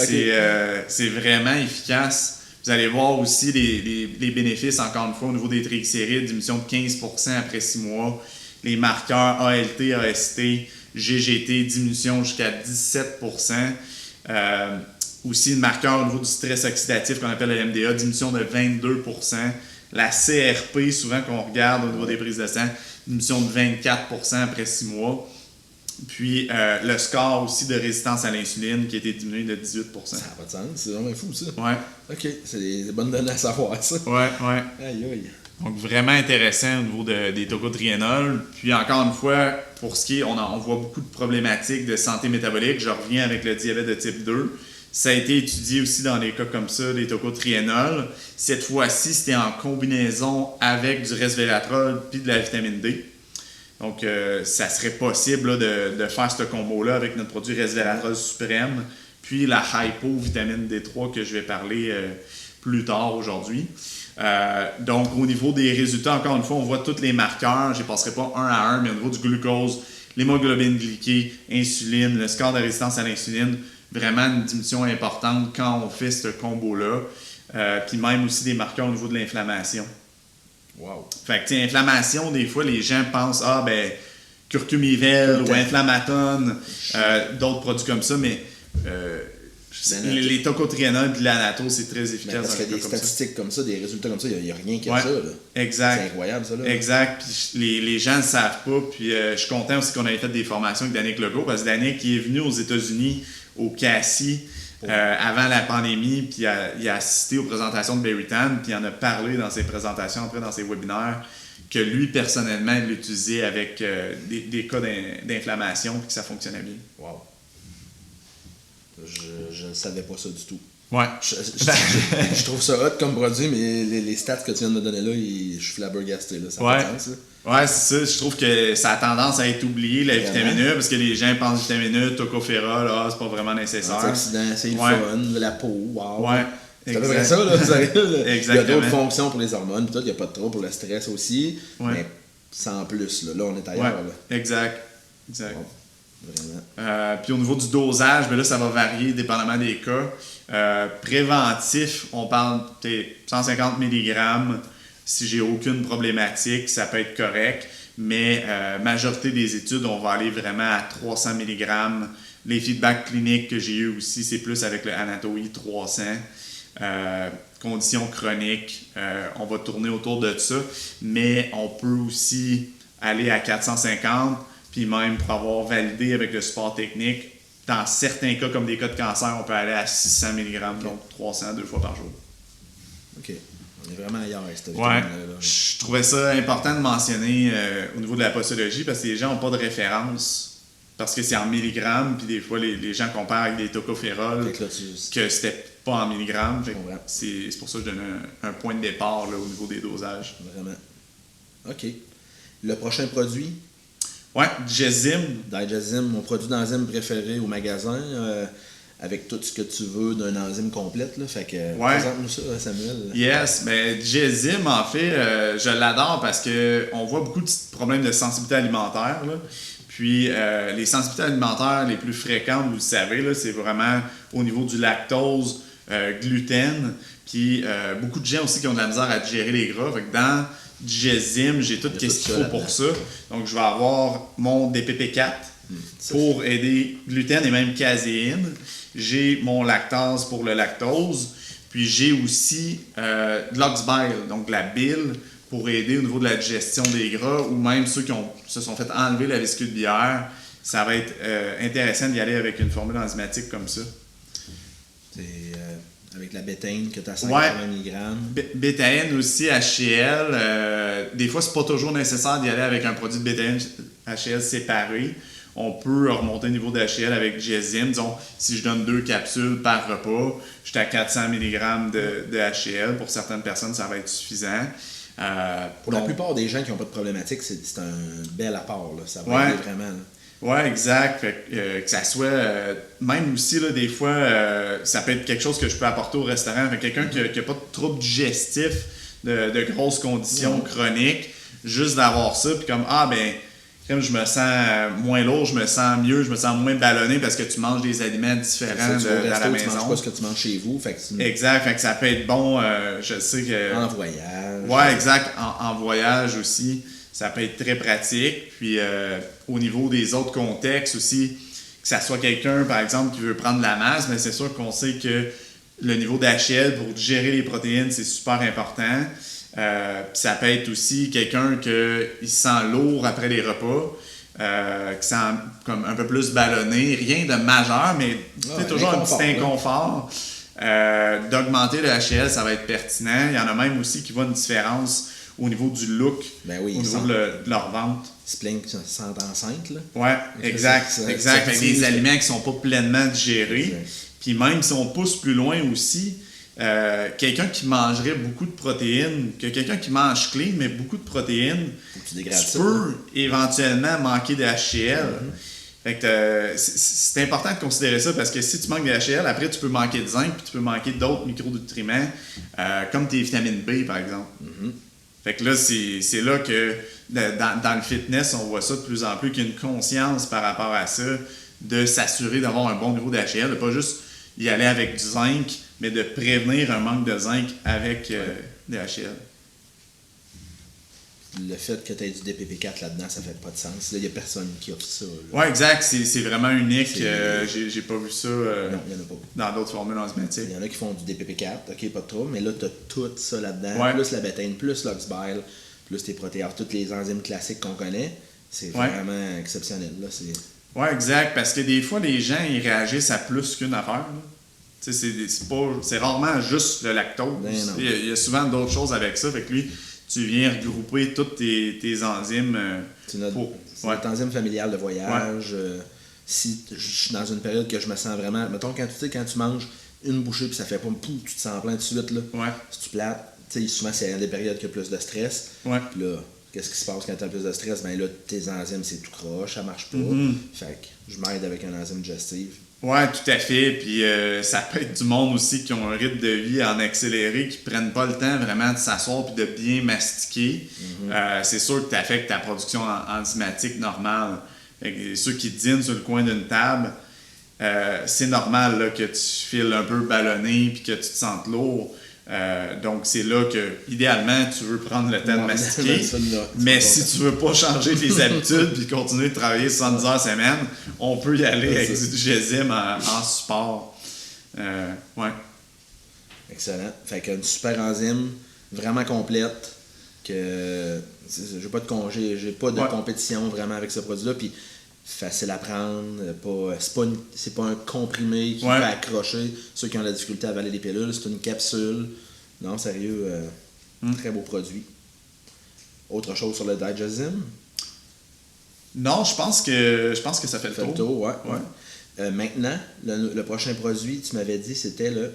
C'est vraiment efficace. Vous allez voir aussi les bénéfices, encore une fois, au niveau des triglycérides, diminution de 15% après 6 mois. Les marqueurs ALT, AST, GGT, diminution jusqu'à 17%. Aussi, le marqueur au niveau du stress oxydatif qu'on appelle le MDA, diminution de 22%. La CRP, souvent qu'on regarde au niveau des prises de sang, diminution de 24% après 6 mois. Puis le score aussi de résistance à l'insuline qui a été diminué de 18%. Ça n'a pas de sens, c'est vraiment fou ça. Ouais. OK, c'est des bonnes données à savoir ça. Ouais. Aïe aïe. Donc vraiment intéressant au niveau des tocotriénols. Puis encore une fois, pour ce qui est, on voit beaucoup de problématiques de santé métabolique. Je reviens avec le diabète de type 2. Ça a été étudié aussi dans des cas comme ça, des tocotriénols. Cette fois-ci, c'était en combinaison avec du resveratrol puis de la vitamine D. Donc, ça serait possible là, de faire ce combo-là avec notre produit resveratrol suprême, puis la hypo-vitamine D3 que je vais parler plus tard aujourd'hui. Donc, au niveau des résultats, encore une fois, on voit tous les marqueurs. Je ne passerai pas un à un, mais au niveau du glucose, l'hémoglobine glyquée, insuline, le score de résistance à l'insuline, vraiment une diminution importante quand on fait ce combo-là. Puis même aussi des marqueurs au niveau de l'inflammation. Wow. Fait que, inflammation, des fois, les gens pensent, curcumivel ou inflammatone, d'autres produits comme ça, mais les tocotrienol et l'anato, c'est très efficace. Parce qu'il y a des statistiques comme ça, des résultats comme ça, il n'y a rien qui a ça. Là. Exact. C'est incroyable, ça. Là. Exact. Puis les gens ne le savent pas. Puis je suis content aussi qu'on ait fait des formations avec Danick Legault, parce que Danick est venu aux États-Unis, au CACI, avant la pandémie, puis il a assisté aux présentations de Berrytan, puis il en a parlé dans ses présentations, après dans ses webinaires, que lui, personnellement, il l'utilisait avec des cas d'inflammation, puis que ça fonctionnait bien. Wow. Je ne savais pas ça du tout. Ouais. Je trouve ça hot comme produit, mais les stats que tu viens de me donner là, je suis flabbergasté. Là. Ça n'a pas de sens. Ouais, c'est ça. Je trouve que ça a tendance à être oublié, la vitamine E, parce que les gens pensent vitamine E, tocophéral, c'est pas vraiment nécessaire. Antioxydant, c'est le fun, la peau, wow. Ouais. C'est à peu près ça, là. Exactement. Il y a d'autres fonctions pour les hormones, il n'y a pas de trop pour le stress aussi, mais sans plus. Là, on est ailleurs. Là. Exact. Wow. Vraiment. Puis au niveau du dosage, là, ça va varier dépendamment des cas. Préventif, on parle de 150 mg. Si j'ai aucune problématique, ça peut être correct. Mais majorité des études, on va aller vraiment à 300 mg. Les feedbacks cliniques que j'ai eu aussi, c'est plus avec le Anatoï 300. Conditions chroniques, on va tourner autour de ça. Mais on peut aussi aller à 450, puis même pour avoir validé avec le support technique, dans certains cas, comme des cas de cancer, on peut aller à 600 mg, donc 300 2 fois par jour. OK. On est vraiment ailleurs avec cette vitamine-là. Je trouvais ça important de mentionner au niveau de la postologie, parce que les gens n'ont pas de référence, parce que c'est en milligrammes, puis des fois, les gens comparent avec des tocophérols, que c'était pas en milligrammes. C'est pour ça que je donne un point de départ là, au niveau des dosages. Vraiment. OK. Le prochain produit? Ouais, Digesime. Digesime, mon produit d'enzyme préféré au magasin, avec tout ce que tu veux d'une enzyme complète. Là. Fait que présente-nous ça, Samuel. Yes, mais Digesime, en fait, je l'adore parce qu'on voit beaucoup de problèmes de sensibilité alimentaire. Là. Puis, les sensibilités alimentaires les plus fréquentes, vous le savez, là, c'est vraiment au niveau du lactose, gluten, puis beaucoup de gens aussi qui ont de la misère à digérer les gras. Fait que dans Digesime, j'ai tout ce qu'il faut pour ça. Donc, je vais avoir mon DPP4 pour aider gluten et même caséine. J'ai mon lactase pour le lactose. Puis, j'ai aussi de l'oxbile, donc de la bile, pour aider au niveau de la digestion des gras, ou même ceux qui se sont fait enlever la vésicule biliaire. Ça va être intéressant d'y aller avec une formule enzymatique comme ça. C'est avec la bétaïne que tu as 180 mg. Bétaïne aussi, HCl. Des fois, c'est pas toujours nécessaire d'y aller avec un produit de bétaïne HCl séparé. On peut remonter le niveau de HCl avec Digesime. Disons, si je donne 2 capsules par repas, je suis à 400 mg de HCl. Pour certaines personnes, ça va être suffisant. Pour la plupart des gens qui n'ont pas de problématique, c'est un bel apport. Là. Ça va aider vraiment. Là. Oui, exact. Fait que ça soit... même aussi, là, des fois, ça peut être quelque chose que je peux apporter au restaurant. Fait quelqu'un qui n'a pas de trouble digestif, de grosses conditions chroniques, juste d'avoir ça, puis comme, comme je me sens moins lourd, je me sens mieux, je me sens moins ballonné parce que tu manges des aliments différents dans la maison. Tu manges pas ce que tu manges chez vous. Fait que exact. Fait que ça peut être bon, je sais que... En voyage. Oui, exact. En voyage aussi. Ça peut être très pratique. Puis au niveau des autres contextes aussi, que ça soit quelqu'un, par exemple, qui veut prendre de la masse, mais c'est sûr qu'on sait que le niveau d'HL pour digérer les protéines, c'est super important. Puis ça peut être aussi quelqu'un qui se sent lourd après les repas, qui se sent comme un peu plus ballonné. Rien de majeur, mais toujours un petit inconfort. D'augmenter le HL, ça va être pertinent. Il y en a même aussi qui voient une différence au niveau du look, au niveau de leur ventre. Ils se plaignent qu'ils se sentent enceintes, là. Oui, exact. Avec des aliments qui ne sont pas pleinement digérés. Puis même si on pousse plus loin aussi, quelqu'un qui mangerait beaucoup de protéines, quelqu'un qui mange clean, mais beaucoup de protéines, tu peux éventuellement manquer de HCl. Fait que c'est important de considérer ça parce que si tu manques de HCl, après tu peux manquer de zinc puis tu peux manquer d'autres micronutriments, comme tes vitamines B par exemple. Fait que là, c'est là que dans le fitness, on voit ça de plus en plus, qu'il y a une conscience par rapport à ça, de s'assurer d'avoir un bon niveau d'HCl, de pas juste y aller avec du zinc, mais de prévenir un manque de zinc avec des HCl. Le fait que tu aies du DPP4 là-dedans, ça fait pas de sens. Il n'y a personne qui offre ça. Oui, exact. C'est vraiment unique. J'ai pas vu ça non, il y en a pas. dans d'autres formules enzymatiques. Il y en a qui font du DPP4, ok, pas de trouble, mais là, tu as tout ça là-dedans, Ouais. plus la bétaine, plus l'oxbile, plus tes protéases, toutes les enzymes classiques qu'on connaît. C'est vraiment exceptionnel. Là. Oui, exact. Parce que des fois, les gens ils réagissent à plus qu'une affaire. C'est rarement juste le lactose. Ben Il y a souvent d'autres choses avec ça. Fait que lui, tu viens regrouper toutes tes enzymes c'est notre enzyme familiale de voyage. Si je suis dans une période que je me sens vraiment... Mettons, quand tu manges une bouchée puis ça fait pas pouf, tu te sens plein tout de suite. Là, si tu plates, souvent c'est des périodes qui ont plus de stress. Puis là, qu'est-ce qui se passe quand tu as plus de stress? Ben là, tes enzymes, c'est tout croche, ça marche pas. Fait que je m'aide avec une enzyme digestive. Oui, tout à fait. Puis ça peut être du monde aussi qui ont un rythme de vie en accéléré, qui prennent pas le temps vraiment de s'asseoir et de bien mastiquer. C'est sûr que tu affectes ta production enzymatique normale. Ceux qui dînent sur le coin d'une table, c'est normal là, que tu files un peu ballonné puis que tu te sentes lourd. Donc c'est là que idéalement tu veux prendre le temps de mastiquer, mais si tu veux pas changer tes habitudes puis continuer de travailler 70 heures semaine, on peut y aller avec du digesime en support. Excellent. Fait qu'une super enzyme vraiment complète que j'ai pas de compétition vraiment avec ce produit-là, puis facile à prendre, c'est pas un comprimé qui peut accrocher ceux qui ont la difficulté à avaler les pilules, c'est une capsule. Non, sérieux, très beau produit. Autre chose sur le Digesime? Non, je pense que ça fait le tour. Ouais. Maintenant, le prochain produit, tu m'avais dit, c'était le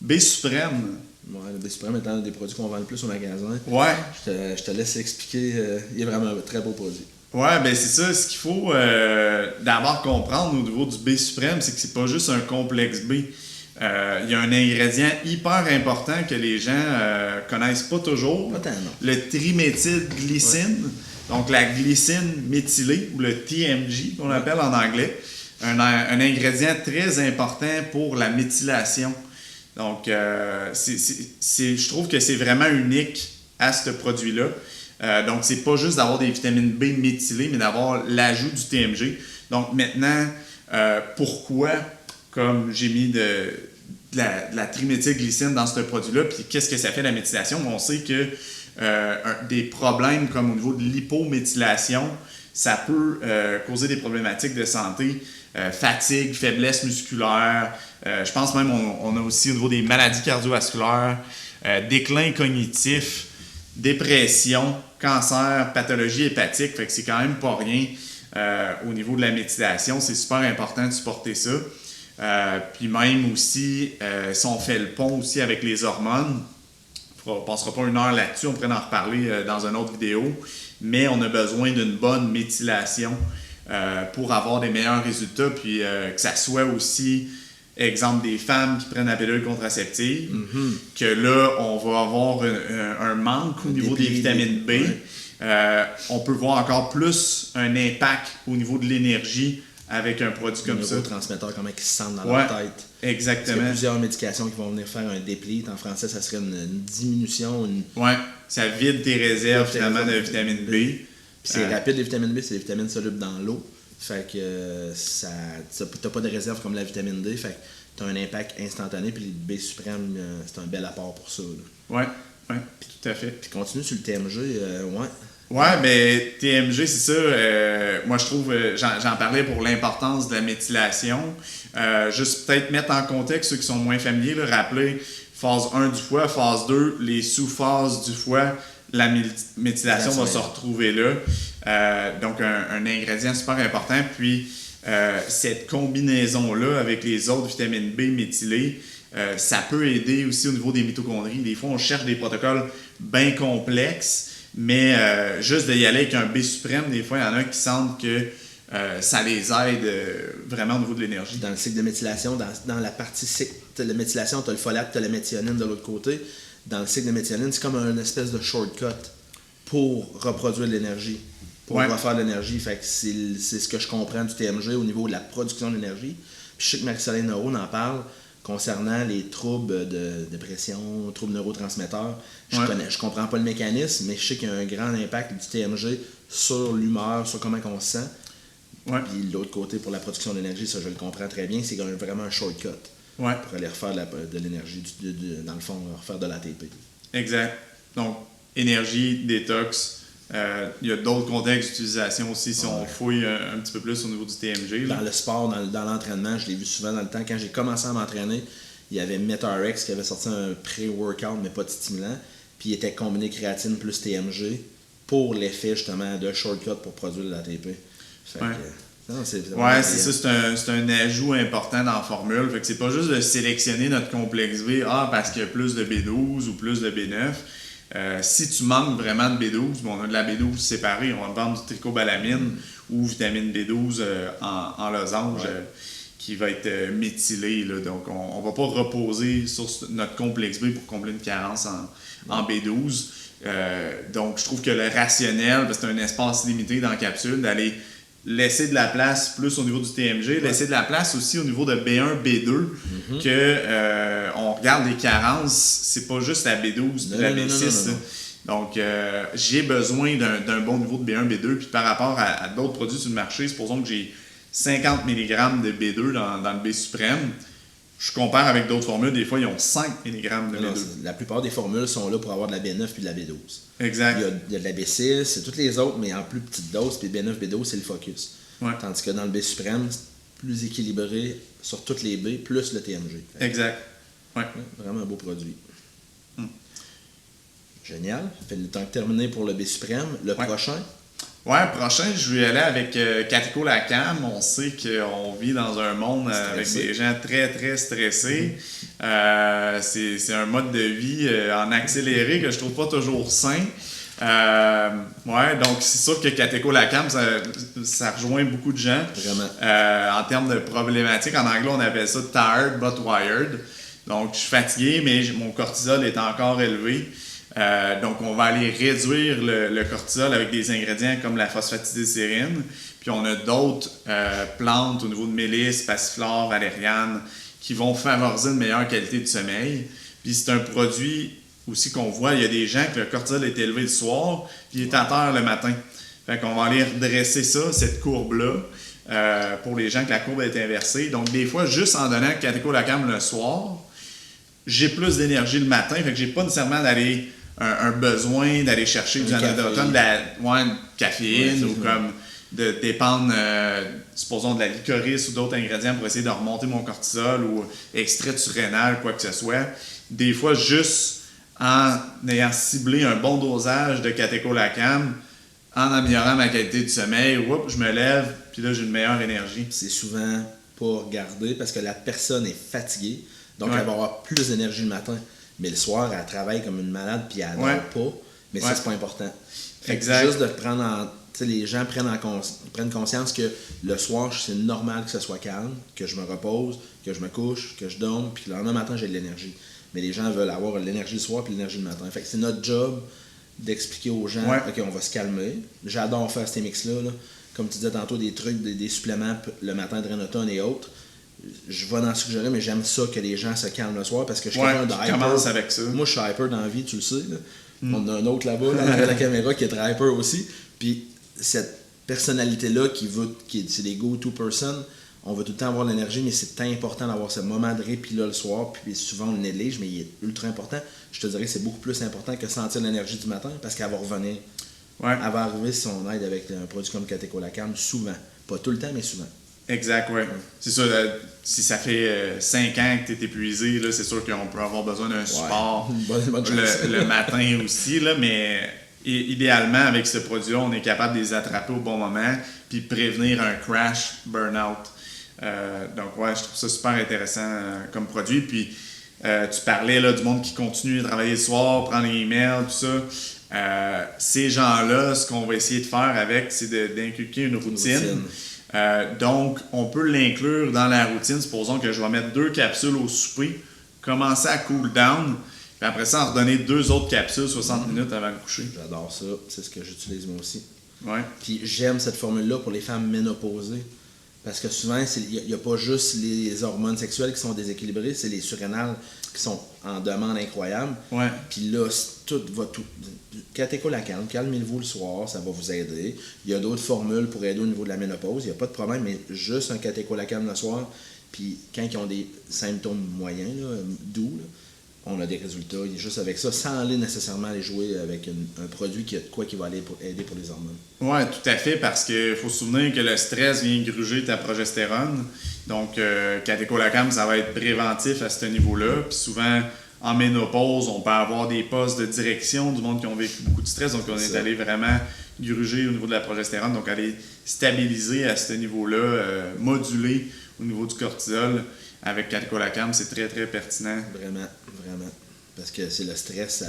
B Suprême. Ouais, le B Suprême étant un des produits qu'on vend le plus au magasin. Ouais. Je te laisse expliquer. Il est vraiment un très beau produit. Ouais, ben c'est ça. Ce qu'il faut d'abord comprendre au niveau du B Suprême, c'est que c'est pas juste un complexe B. Il y a un ingrédient hyper important que les gens connaissent pas toujours. Pas tant, non. Le triméthylglycine. Ouais. Donc la glycine méthylée, ou le TMG qu'on appelle en anglais. Un ingrédient très important pour la méthylation. Donc je trouve que c'est vraiment unique à ce produit-là. Donc, c'est pas juste d'avoir des vitamines B méthylées, mais d'avoir l'ajout du TMG. Donc, maintenant, pourquoi, comme j'ai mis de la triméthylglycine dans ce produit-là, puis qu'est-ce que ça fait la méthylation? On sait que des problèmes comme au niveau de l'hypométhylation, ça peut causer des problématiques de santé, fatigue, faiblesse musculaire. Je pense même on a aussi au niveau des maladies cardiovasculaires, déclin cognitif, dépression, cancer, pathologie hépatique. Fait que c'est quand même pas rien au niveau de la méthylation. C'est super important de supporter ça. Puis même aussi, si on fait le pont aussi avec les hormones, on ne passera pas une heure là-dessus, on pourrait en reparler dans une autre vidéo, mais on a besoin d'une bonne méthylation pour avoir des meilleurs résultats, puis que ça soit aussi... Exemple, des femmes qui prennent la pilule contraceptive, que là, on va avoir un manque au niveau des vitamines B. On peut voir encore plus un impact au niveau de l'énergie avec un produit comme ça. Les neurotransmetteurs, comment ils se sentent dans leur tête. Exactement. Il y a plusieurs médications qui vont venir faire un deplete. En français, ça serait une diminution. Oui, ça vide tes réserves finalement de vitamine B. Puis c'est rapide, les vitamines B, c'est des vitamines solubles dans l'eau. Fait que t'as pas de réserve comme la vitamine D. Fait que t'as un impact instantané. Puis le B Suprême, c'est un bel apport pour ça. Oui, tout à fait. Puis continue sur le TMG, Ouais, ben TMG, c'est ça. Moi, je trouve, j'en parlais pour l'importance de la méthylation. Juste peut-être mettre en contexte ceux qui sont moins familiers, là, rappeler phase 1 du foie, phase 2, les sous-phases du foie, la méthylation va se retrouver là. Donc, un ingrédient super important. Puis, cette combinaison-là avec les autres vitamines B méthylées, ça peut aider aussi au niveau des mitochondries. Des fois, on cherche des protocoles bien complexes, mais juste d'y aller avec un B suprême, des fois, il y en a qui sentent que ça les aide vraiment au niveau de l'énergie. Dans le cycle de méthylation, dans la partie cycle de méthylation, tu as le folate, tu as la méthionine de l'autre côté. Dans le cycle de méthionine, c'est comme une espèce de shortcut pour reproduire de l'énergie. pour refaire de l'énergie. Fait que c'est ce que je comprends du TMG au niveau de la production d'énergie. Puis je sais que Marie-Soleil Neuro en parle concernant les troubles de dépression, troubles neurotransmetteurs. Je comprends pas le mécanisme, mais je sais qu'il y a un grand impact du TMG sur l'humeur, sur comment on se sent. Ouais. Puis l'autre côté, pour la production d'énergie, ça je le comprends très bien, c'est vraiment un shortcut pour aller refaire de l'énergie, dans le fond, refaire de l'ATP. Exact. Donc, énergie, détox. Il y a d'autres contextes d'utilisation aussi si on fouille un petit peu plus au niveau du TMG. Dans le sport, dans l'entraînement, je l'ai vu souvent dans le temps. Quand j'ai commencé à m'entraîner, il y avait MetaRx qui avait sorti un pré-workout, mais pas de stimulant. Puis il était combiné créatine plus TMG pour l'effet justement de shortcut pour produire de l'ATP. C'est ça, c'est un ajout important dans la formule. Fait que c'est pas juste de sélectionner notre complexe V parce qu'il y a plus de B12 ou plus de B9. Si tu manques vraiment de B12, on a de la B12 séparée, on va vendre du tricobalamine ou vitamine B12 en losange qui va être méthylé. Là. Donc on va pas reposer sur notre complexe B pour combler une carence en B12. Donc je trouve que le rationnel, parce que c'est un espace limité dans la capsule, d'aller laisser de la place plus au niveau du TMG, laisser de la place aussi au niveau de B1, B2, que on regarde les carences, c'est pas juste la B12 et la B6. Donc, j'ai besoin d'un bon niveau de B1, B2, puis par rapport à d'autres produits sur le marché, supposons que j'ai 50 mg de B2 dans le B suprême, je compare avec d'autres formules, des fois, ils ont 5 mg de B2. La plupart des formules sont là pour avoir de la B9 puis de la B12. Exact. Il y a de la B6, c'est toutes les autres, mais en plus petite dose, puis B9, B12, c'est le focus. Ouais. Tandis que dans le B suprême, c'est plus équilibré sur toutes les B, plus le TMG. Exact. Ouais. Vraiment un beau produit. Génial. Fait le temps de terminer pour le B suprême. Le prochain? Prochain, je vais aller avec Catecholacam. On sait qu'on vit dans un monde avec des gens très, très stressés. C'est un mode de vie en accéléré que je trouve pas toujours sain. Donc c'est sûr que Catecholacam, ça rejoint beaucoup de gens. Vraiment. En termes de problématiques, en anglais, on appelle ça tired but wired. Donc je suis fatigué, mais mon cortisol est encore élevé. Donc, on va aller réduire le cortisol avec des ingrédients comme la phosphatidylsérine. Puis, on a d'autres plantes au niveau de mélisse, passiflore, valériane qui vont favoriser une meilleure qualité de sommeil. Puis, c'est un produit aussi qu'on voit, il y a des gens que le cortisol est élevé le soir, puis il est à terre le matin. Fait qu'on va aller redresser ça, cette courbe-là, pour les gens que la courbe est inversée. Donc, des fois, juste en donnant Catecholacam le soir, j'ai plus d'énergie le matin, fait que j'ai pas nécessairement d'aller un besoin d'aller chercher du anodotone, de caféine ou comme de dépendre, supposons, de la licorice ou d'autres ingrédients pour essayer de remonter mon cortisol ou extrait de surrénal, quoi que ce soit. Des fois, juste en ayant ciblé un bon dosage de Catecholacam, en améliorant ma qualité de sommeil, je me lève, puis là, j'ai une meilleure énergie. C'est souvent pas regardé parce que la personne est fatiguée, donc elle va avoir plus d'énergie le matin. Mais le soir, elle travaille comme une malade puis elle dort pas. Mais ça, c'est pas important. Exact. Juste de prendre les gens prennent conscience que le soir, c'est normal que ce soit calme, que je me repose, que je me couche, que je dorme, puis le lendemain matin, j'ai de l'énergie. Mais les gens veulent avoir l'énergie le soir puis l'énergie le matin. Fait que c'est notre job d'expliquer aux gens, OK, on va se calmer. J'adore faire ces mix-là. Là. Comme tu disais tantôt, des trucs, des suppléments le matin, Drenotone et autres. Je vais en suggérer, mais j'aime ça que les gens se calment le soir parce que je suis quelqu'un de hyper. Commence avec ça. Moi, je suis hyper dans la vie, tu le sais. Là. On a un autre là-bas, derrière la caméra, qui est très hyper aussi. Puis cette personnalité-là c'est des go-to person, on veut tout le temps avoir de l'énergie, mais c'est important d'avoir ce moment de répit-là le soir. Puis souvent, on le néglige, mais il est ultra important. Je te dirais que c'est beaucoup plus important que sentir l'énergie du matin parce qu'elle va revenir. Elle va arriver si on aide avec un produit comme Catecholacam, souvent. Pas tout le temps, mais souvent. Exact, oui. C'est sûr, si ça fait 5 ans que tu es épuisé, là, c'est sûr qu'on peut avoir besoin d'un support le matin aussi, là, mais idéalement, avec ce produit-là, on est capable de les attraper au bon moment puis prévenir un crash, burn-out. Donc, je trouve ça super intéressant comme produit. Puis, tu parlais là, du monde qui continue de travailler le soir, prendre les emails, tout ça. Ces gens-là, ce qu'on va essayer de faire avec, c'est d'inculquer une routine. Donc, on peut l'inclure dans la routine. Supposons que je vais mettre 2 capsules au souper, commencer à cool down, puis après ça, en redonner 2 autres capsules 60 minutes avant le coucher. J'adore ça. C'est ce que j'utilise moi aussi. Ouais. Puis j'aime cette formule-là pour les femmes ménopausées. Parce que souvent, il n'y a pas juste les hormones sexuelles qui sont déséquilibrées, c'est les surrénales qui sont en demande incroyable. Ouais. Puis là, tout va tout. Catécholacam, calmez-vous le soir, ça va vous aider. Il y a d'autres formules pour aider au niveau de la ménopause, il n'y a pas de problème, mais juste un catécholacam le soir. Puis quand ils ont des symptômes moyens, là, doux, là, on a des résultats. Juste avec ça, sans aller nécessairement aller jouer avec un produit qui a de quoi qui va aller aider pour les hormones. Oui, tout à fait, parce qu'il faut se souvenir que le stress vient gruger ta progestérone. Donc, catécholacam, ça va être préventif à ce niveau-là. Puis souvent, en ménopause, on peut avoir des postes de direction du monde qui ont vécu beaucoup de stress. Donc, on est allé vraiment gruger au niveau de la progestérone. Donc, aller stabiliser à ce niveau-là, moduler au niveau du cortisol. Avec catécholacam, c'est très, très pertinent. Vraiment, vraiment. Parce que c'est le stress,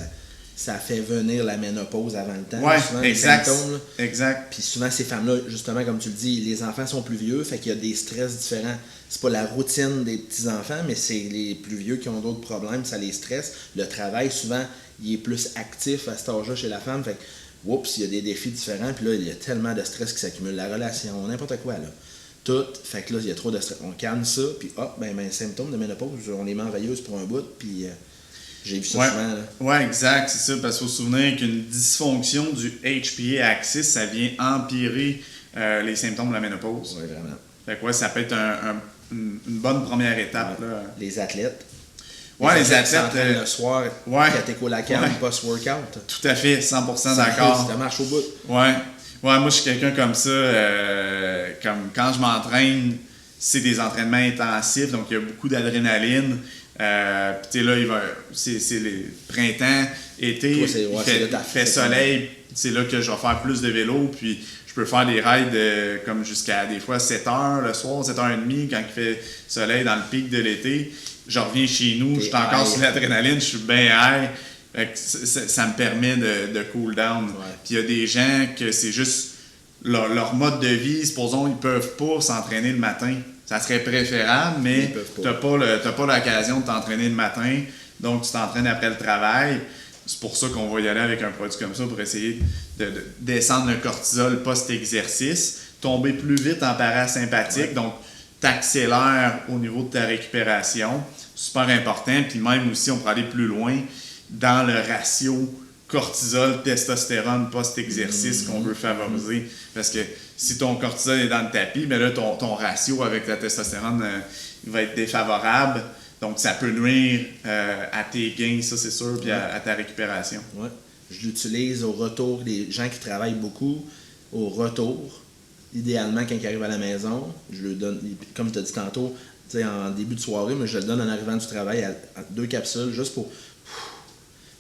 ça fait venir la ménopause avant le temps. Oui, exact. Exact. Puis souvent, ces femmes-là, justement, comme tu le dis, les enfants sont plus vieux, fait qu'il y a des stress différents. C'est pas la routine des petits-enfants, mais c'est les plus vieux qui ont d'autres problèmes, ça les stresse. Le travail, souvent, il est plus actif à cet âge-là chez la femme. Fait que, oups, il y a des défis différents, puis là, il y a tellement de stress qui s'accumule. La relation, n'importe quoi, là. Tout. Fait que là, il y a trop de stress. On calme ça, puis hop, ben, symptômes de ménopause, on les met en veilleuse pour un bout, puis j'ai vu ça souvent. Oui, exact, c'est ça, parce qu'il faut se souvenir qu'une dysfonction du HPA axis, ça vient empirer les symptômes de la ménopause. Oui, vraiment. Fait que ça peut être une bonne première étape. Là. Les athlètes. Oui, les athlètes. Le soir, catécholacam, post-workout. Tout à fait, 100% d'accord. Ça marche au bout. Oui. Ouais, moi, je suis quelqu'un comme ça. Comme quand je m'entraîne, c'est des entraînements intensifs, donc il y a beaucoup d'adrénaline. Puis, tu sais, là, c'est les printemps, été, il fait soleil. C'est là que je vais faire plus de vélo. Puis, je peux faire des rides comme jusqu'à des fois 7 heures le soir, 7h30 quand il fait soleil dans le pic de l'été. Je reviens chez nous, je suis encore sur l'adrénaline, je suis bien high. Ça me permet de cool down. Ouais. Puis il y a des gens que c'est juste leur mode de vie, supposons ils peuvent pas s'entraîner le matin. Ça serait préférable, mais tu n'as pas l'occasion de t'entraîner le matin, donc tu t'entraînes après le travail. C'est pour ça qu'on va y aller avec un produit comme ça pour essayer de descendre le cortisol post-exercice, tomber plus vite en parasympathique, donc t'accélères au niveau de ta récupération. Super important. Puis même aussi, on peut aller plus loin dans le ratio cortisol-testostérone post-exercice qu'on veut favoriser. Parce que si ton cortisol est dans le tapis, bien là, ton ratio avec la testostérone va être défavorable. Donc, ça peut nuire à tes gains, ça c'est sûr, puis à ta récupération. Ouais. Je l'utilise au retour. Les gens qui travaillent beaucoup, au retour, idéalement, quand ils arrivent à la maison, je le donne, comme tu as dit tantôt, en début de soirée, mais je le donne en arrivant du travail à 2 capsules, juste pour...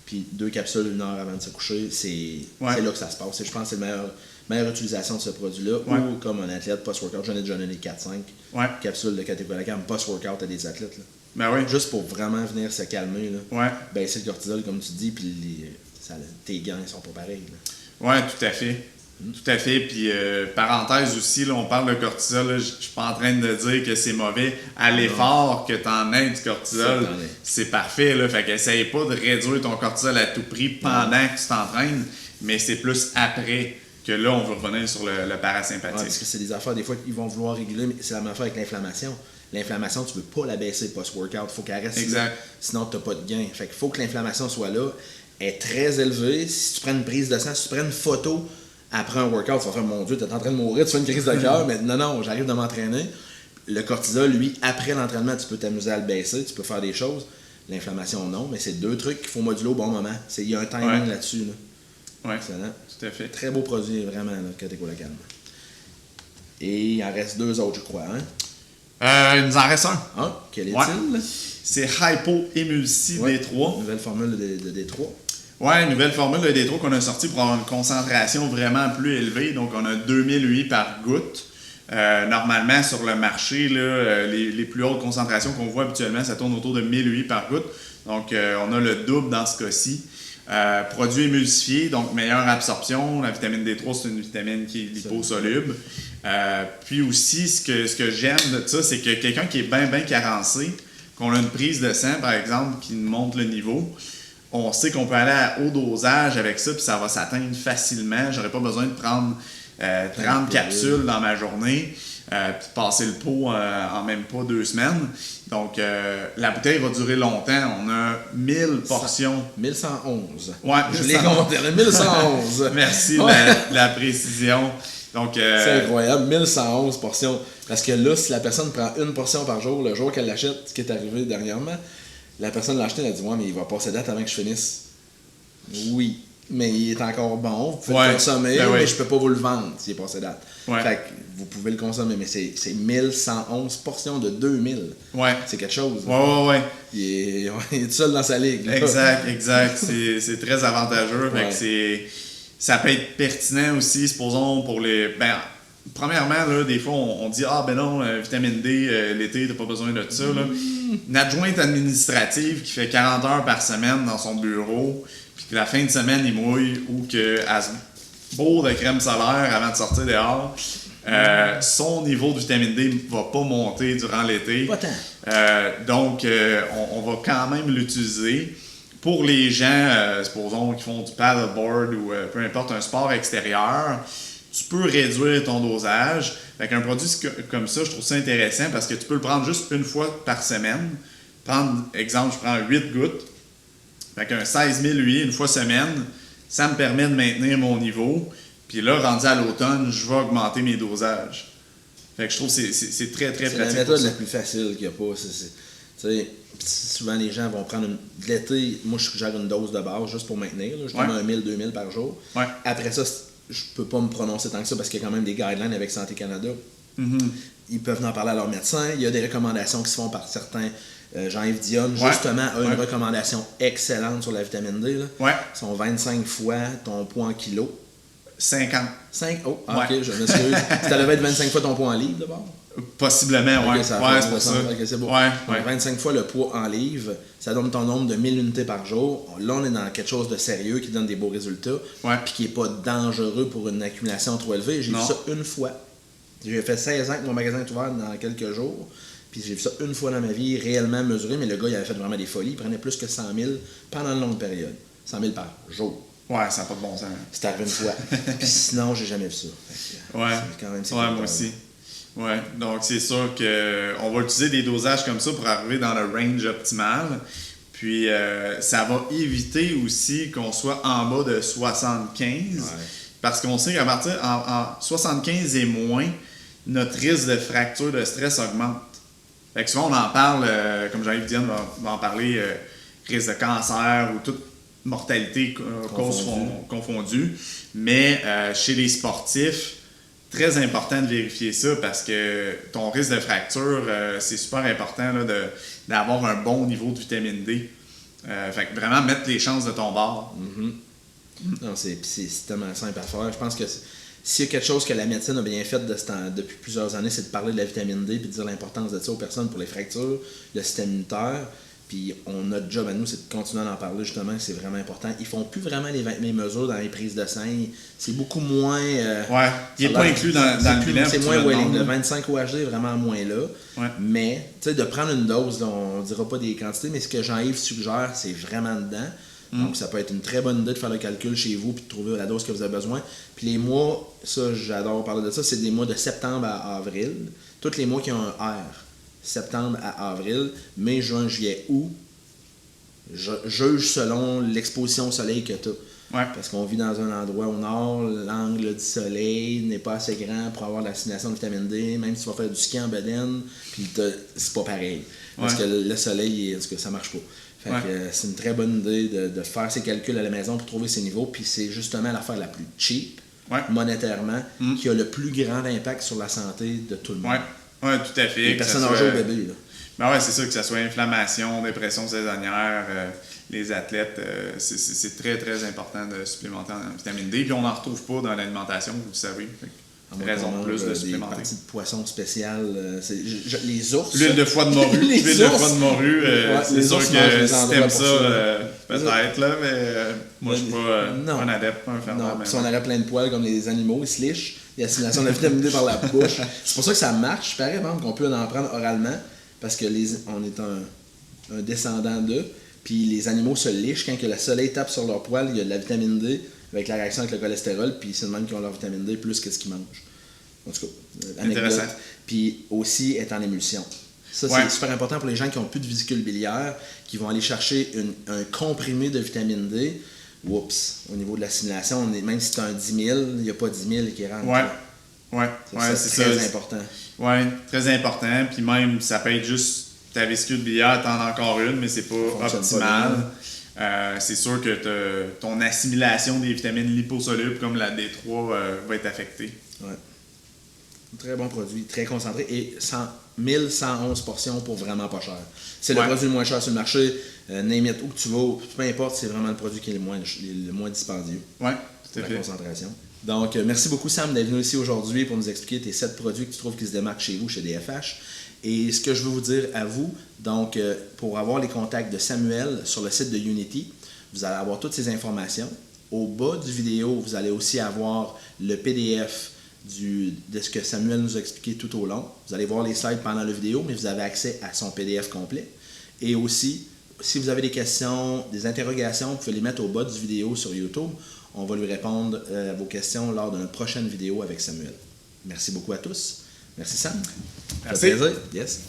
Puis 2 capsules 1 heure avant de se coucher, c'est là que ça se passe. Je pense que c'est la meilleure utilisation de ce produit-là. Ouais. Ou comme un athlète post-workout, j'en ai déjà donné 4-5 capsules de catécholacam post-workout à des athlètes. Là. Ben oui. Juste pour vraiment venir se calmer. Là. Ouais. Baisser le cortisol, comme tu dis, puis tes gains sont pas pareils. Oui, tout à fait. Tout à fait. Puis, parenthèse aussi, là, on parle de cortisol. Je ne suis pas en train de dire que c'est mauvais. À l'effort que tu en aies du cortisol, c'est parfait. Là. Fait qu'essaye pas de réduire ton cortisol à tout prix pendant que tu t'entraînes, mais c'est plus après que là, on veut revenir sur le parasympathique. Ouais, parce que c'est des affaires, des fois, qu'ils vont vouloir réguler, mais c'est la même affaire avec l'inflammation. L'inflammation, tu ne veux pas la baisser post-workout. Il faut qu'elle reste là. Sinon, tu n'as pas de gain. Fait qu'il faut que l'inflammation soit là. Elle est très élevée. Si tu prends une prise de sang, si tu prends une photo après un workout, tu vas faire, mon Dieu, tu es en train de mourir, tu fais une crise de cœur, mais non, j'arrive de m'entraîner. Le cortisol, lui, après l'entraînement, tu peux t'amuser à le baisser, tu peux faire des choses. L'inflammation, non, mais c'est 2 trucs qu'il faut moduler au bon moment. Il y a un timing là-dessus. Là. Oui, excellent. Tout à fait. Très beau produit, vraiment, le catécholacam. Et il en reste 2 autres, je crois. Hein? Il nous en reste un. Quel est-il? C'est Hypo-Emulsi D3. Nouvelle formule de D3. Oui, nouvelle formule de D3 qu'on a sortie pour avoir une concentration vraiment plus élevée. Donc, on a 2000 UI par goutte. Normalement, sur le marché, là, les plus hautes concentrations qu'on voit habituellement, ça tourne autour de 1000 UI par goutte. Donc, on a le double dans ce cas-ci. Produit émulsifié, donc meilleure absorption. La vitamine D3, c'est une vitamine qui est liposoluble. Puis aussi, ce que j'aime de ça, c'est que quelqu'un qui est bien carencé, qu'on a une prise de sang, par exemple, qui monte le niveau, on sait qu'on peut aller à haut dosage avec ça, puis ça va s'atteindre facilement. J'aurais pas besoin de prendre 30 capsules dans ma journée, puis passer le pot en même pas 2 semaines. Donc, la bouteille va durer longtemps. On a 1000 portions. 1111. Ouais, je l'ai compté, 1111. Merci de la précision. Donc, c'est incroyable, 1111 portions. Parce que là, si la personne prend une portion par jour, le jour qu'elle l'achète, ce qui est arrivé dernièrement, la personne l'a acheté, elle a dit « Ouais, mais il va passer date avant que je finisse. » Oui, mais il est encore bon, vous pouvez le consommer, mais je peux pas vous le vendre s'il est passé date. Fait que vous pouvez le consommer, mais c'est 1111 portions de 2000. C'est quelque chose. Il est tout seul dans sa ligue. Là. Exact. C'est très avantageux. Fait que ça peut être pertinent aussi, supposons, pour les... Premièrement, là, des fois, on dit « Ah, ben non, vitamine D, l'été, t'as pas besoin de ça. » Une adjointe administrative qui fait 40 heures par semaine dans son bureau, puis que la fin de semaine, il mouille, ou qu'elle se bourre de crème solaire avant de sortir dehors, son niveau de vitamine D ne va pas monter durant l'été. Pas tant. Donc, on va quand même l'utiliser. Pour les gens, supposons, qui font du paddleboard ou peu importe, un sport extérieur, tu peux réduire ton dosage. Avec un produit comme ça, je trouve ça intéressant parce que tu peux le prendre juste une fois par semaine. Exemple, je prends 8 gouttes. Avec un 16 000 UI une fois semaine, ça me permet de maintenir mon niveau. Puis là, rendu à l'automne, je vais augmenter mes dosages. Fait que je trouve que c'est très, très pratique. C'est la méthode la plus facile qu'il n'y a pas. Souvent, les gens vont prendre de l'été. Moi, je suggère une dose de base juste pour maintenir. Là, je donne 1000, 2000 par jour. Après ça, je peux pas me prononcer tant que ça parce qu'il y a quand même des guidelines avec Santé Canada. Ils peuvent en parler à leur médecin. Il y a des recommandations qui se font par certains. Jean-Yves Dionne, justement, a une recommandation excellente sur la vitamine D. Là. Sont 25 fois ton poids en kilos. 50. Oh, ok, je m'excuse. Ça devait être 25 fois ton poids en livres d'abord? Possiblement, c'est pour ça. C'est beau. Donc, 25 fois le poids en livres, ça donne ton nombre de 1000 unités par jour. Là, on est dans quelque chose de sérieux qui donne des beaux résultats, puis qui n'est pas dangereux pour une accumulation trop élevée. J'ai vu ça une fois. J'ai fait 16 ans que mon magasin est ouvert dans quelques jours. Puis j'ai vu ça une fois dans ma vie, réellement mesuré, mais le gars, il avait fait vraiment des folies. Il prenait plus que 100 000 pendant une longue période. 100 000 par jour. Ça n'a pas de bon sens. C'est arrivé une fois. Puis sinon, j'ai jamais vu ça. Moi aussi. Donc c'est sûr qu'on va utiliser des dosages comme ça pour arriver dans le range optimal. Puis ça va éviter aussi qu'on soit en bas de 75. Parce qu'on sait qu'à partir en 75 et moins, notre risque de fracture de stress augmente. Fait que souvent, on en parle, comme Jean-Yves Dionne va en parler, risque de cancer ou toute mortalité confondue. Mais chez les sportifs, très important de vérifier ça parce que ton risque de fracture, c'est super important là, d'avoir un bon niveau de vitamine D. Fait que vraiment mettre les chances de ton bord. Non, c'est tellement simple à faire. Je pense que s'il y a quelque chose que la médecine a bien fait depuis plusieurs années, c'est de parler de la vitamine D et de dire l'importance de ça aux personnes pour les fractures, le système immunitaire. Puis notre job à nous, c'est de continuer à en parler justement, c'est vraiment important. Ils font plus vraiment les mesures dans les prises de sang. C'est beaucoup moins... il n'est pas inclus dans le bilan. C'est moins weighing. Le 25 OHD est vraiment moins là. Mais, tu sais, de prendre une dose, là, on ne dira pas des quantités, mais ce que Jean-Yves suggère, c'est vraiment dedans. Donc, ça peut être une très bonne idée de faire le calcul chez vous puis de trouver la dose que vous avez besoin. Puis les mois, ça, j'adore parler de ça, c'est des mois de septembre à avril. Tous les mois qui ont un R. Septembre à avril, mai, juin, juillet, août, juge selon l'exposition au soleil que tu as. Parce qu'on vit dans un endroit au nord, l'angle du soleil n'est pas assez grand pour avoir l'assimilation de vitamine D, même si tu vas faire du ski en bedaine, puis c'est pas pareil. Parce que le soleil, ça marche pas. Fait que c'est une très bonne idée de faire ses calculs à la maison pour trouver ses niveaux, puis c'est justement l'affaire la plus cheap, monétairement, qui a le plus grand impact sur la santé de tout le monde. Oui, tout à fait. Les personnes âgées au bébé, là. Ben c'est sûr que ce soit inflammation, dépression saisonnière, les athlètes, c'est très, très important de supplémenter en vitamine D. Puis on n'en retrouve pas dans l'alimentation, vous le savez. Raison de plus de supplémenter. Des parties de poisson spéciales, les ours. L'huile de foie de morue. L'huile de foie de morue, c'est sûr que si t'aimes ça, peut-être, là, mais moi je suis pas un adepte, pas un fervent. Si on aurait plein de poils comme les animaux, ils se lichent. Il y a l'assimilation de la vitamine D par la bouche. C'est pour ça que ça marche. Par exemple, qu'on peut en prendre oralement, parce que on est un descendant d'eux. Puis les animaux se lichent quand le soleil tape sur leur poil, il y a de la vitamine D. avec la réaction avec le cholestérol, puis c'est le même qui ont leur vitamine D plus que ce qu'ils mangent. En tout cas, intéressant. Puis aussi est en émulsion. Ça, c'est super important pour les gens qui n'ont plus de vésicule biliaire, qui vont aller chercher un comprimé de vitamine D. Oups, au niveau de l'assimilation, même si c'est un 10 000, il n'y a pas 10 000 qui rentre. C'est très important. Oui, très important. Puis même, ça peut être juste ta vésicule biliaire, t'en as encore une, mais c'est pas optimal. C'est sûr que ton assimilation des vitamines liposolubles comme la D3 va être affectée. Ouais. Très bon produit, très concentré et 1111 portions pour vraiment pas cher. C'est le produit le moins cher sur le marché. Name it, où que tu vas, peu importe, c'est vraiment le produit qui est le moins dispendieux. Oui, tout à fait. La concentration. Donc, merci beaucoup Sam d'être venu ici aujourd'hui pour nous expliquer tes 7 produits que tu trouves qui se démarquent chez vous, chez DFH. Et ce que je veux vous dire à vous, donc pour avoir les contacts de Samuel sur le site de Unity, vous allez avoir toutes ces informations. Au bas du vidéo, vous allez aussi avoir le PDF de ce que Samuel nous a expliqué tout au long. Vous allez voir les slides pendant la vidéo, mais vous avez accès à son PDF complet. Et aussi, si vous avez des questions, des interrogations, vous pouvez les mettre au bas du vidéo sur YouTube. On va lui répondre à vos questions lors de notre prochaine vidéo avec Samuel. Merci beaucoup à tous. Merci Sam. Merci. Ça fait plaisir. Yes.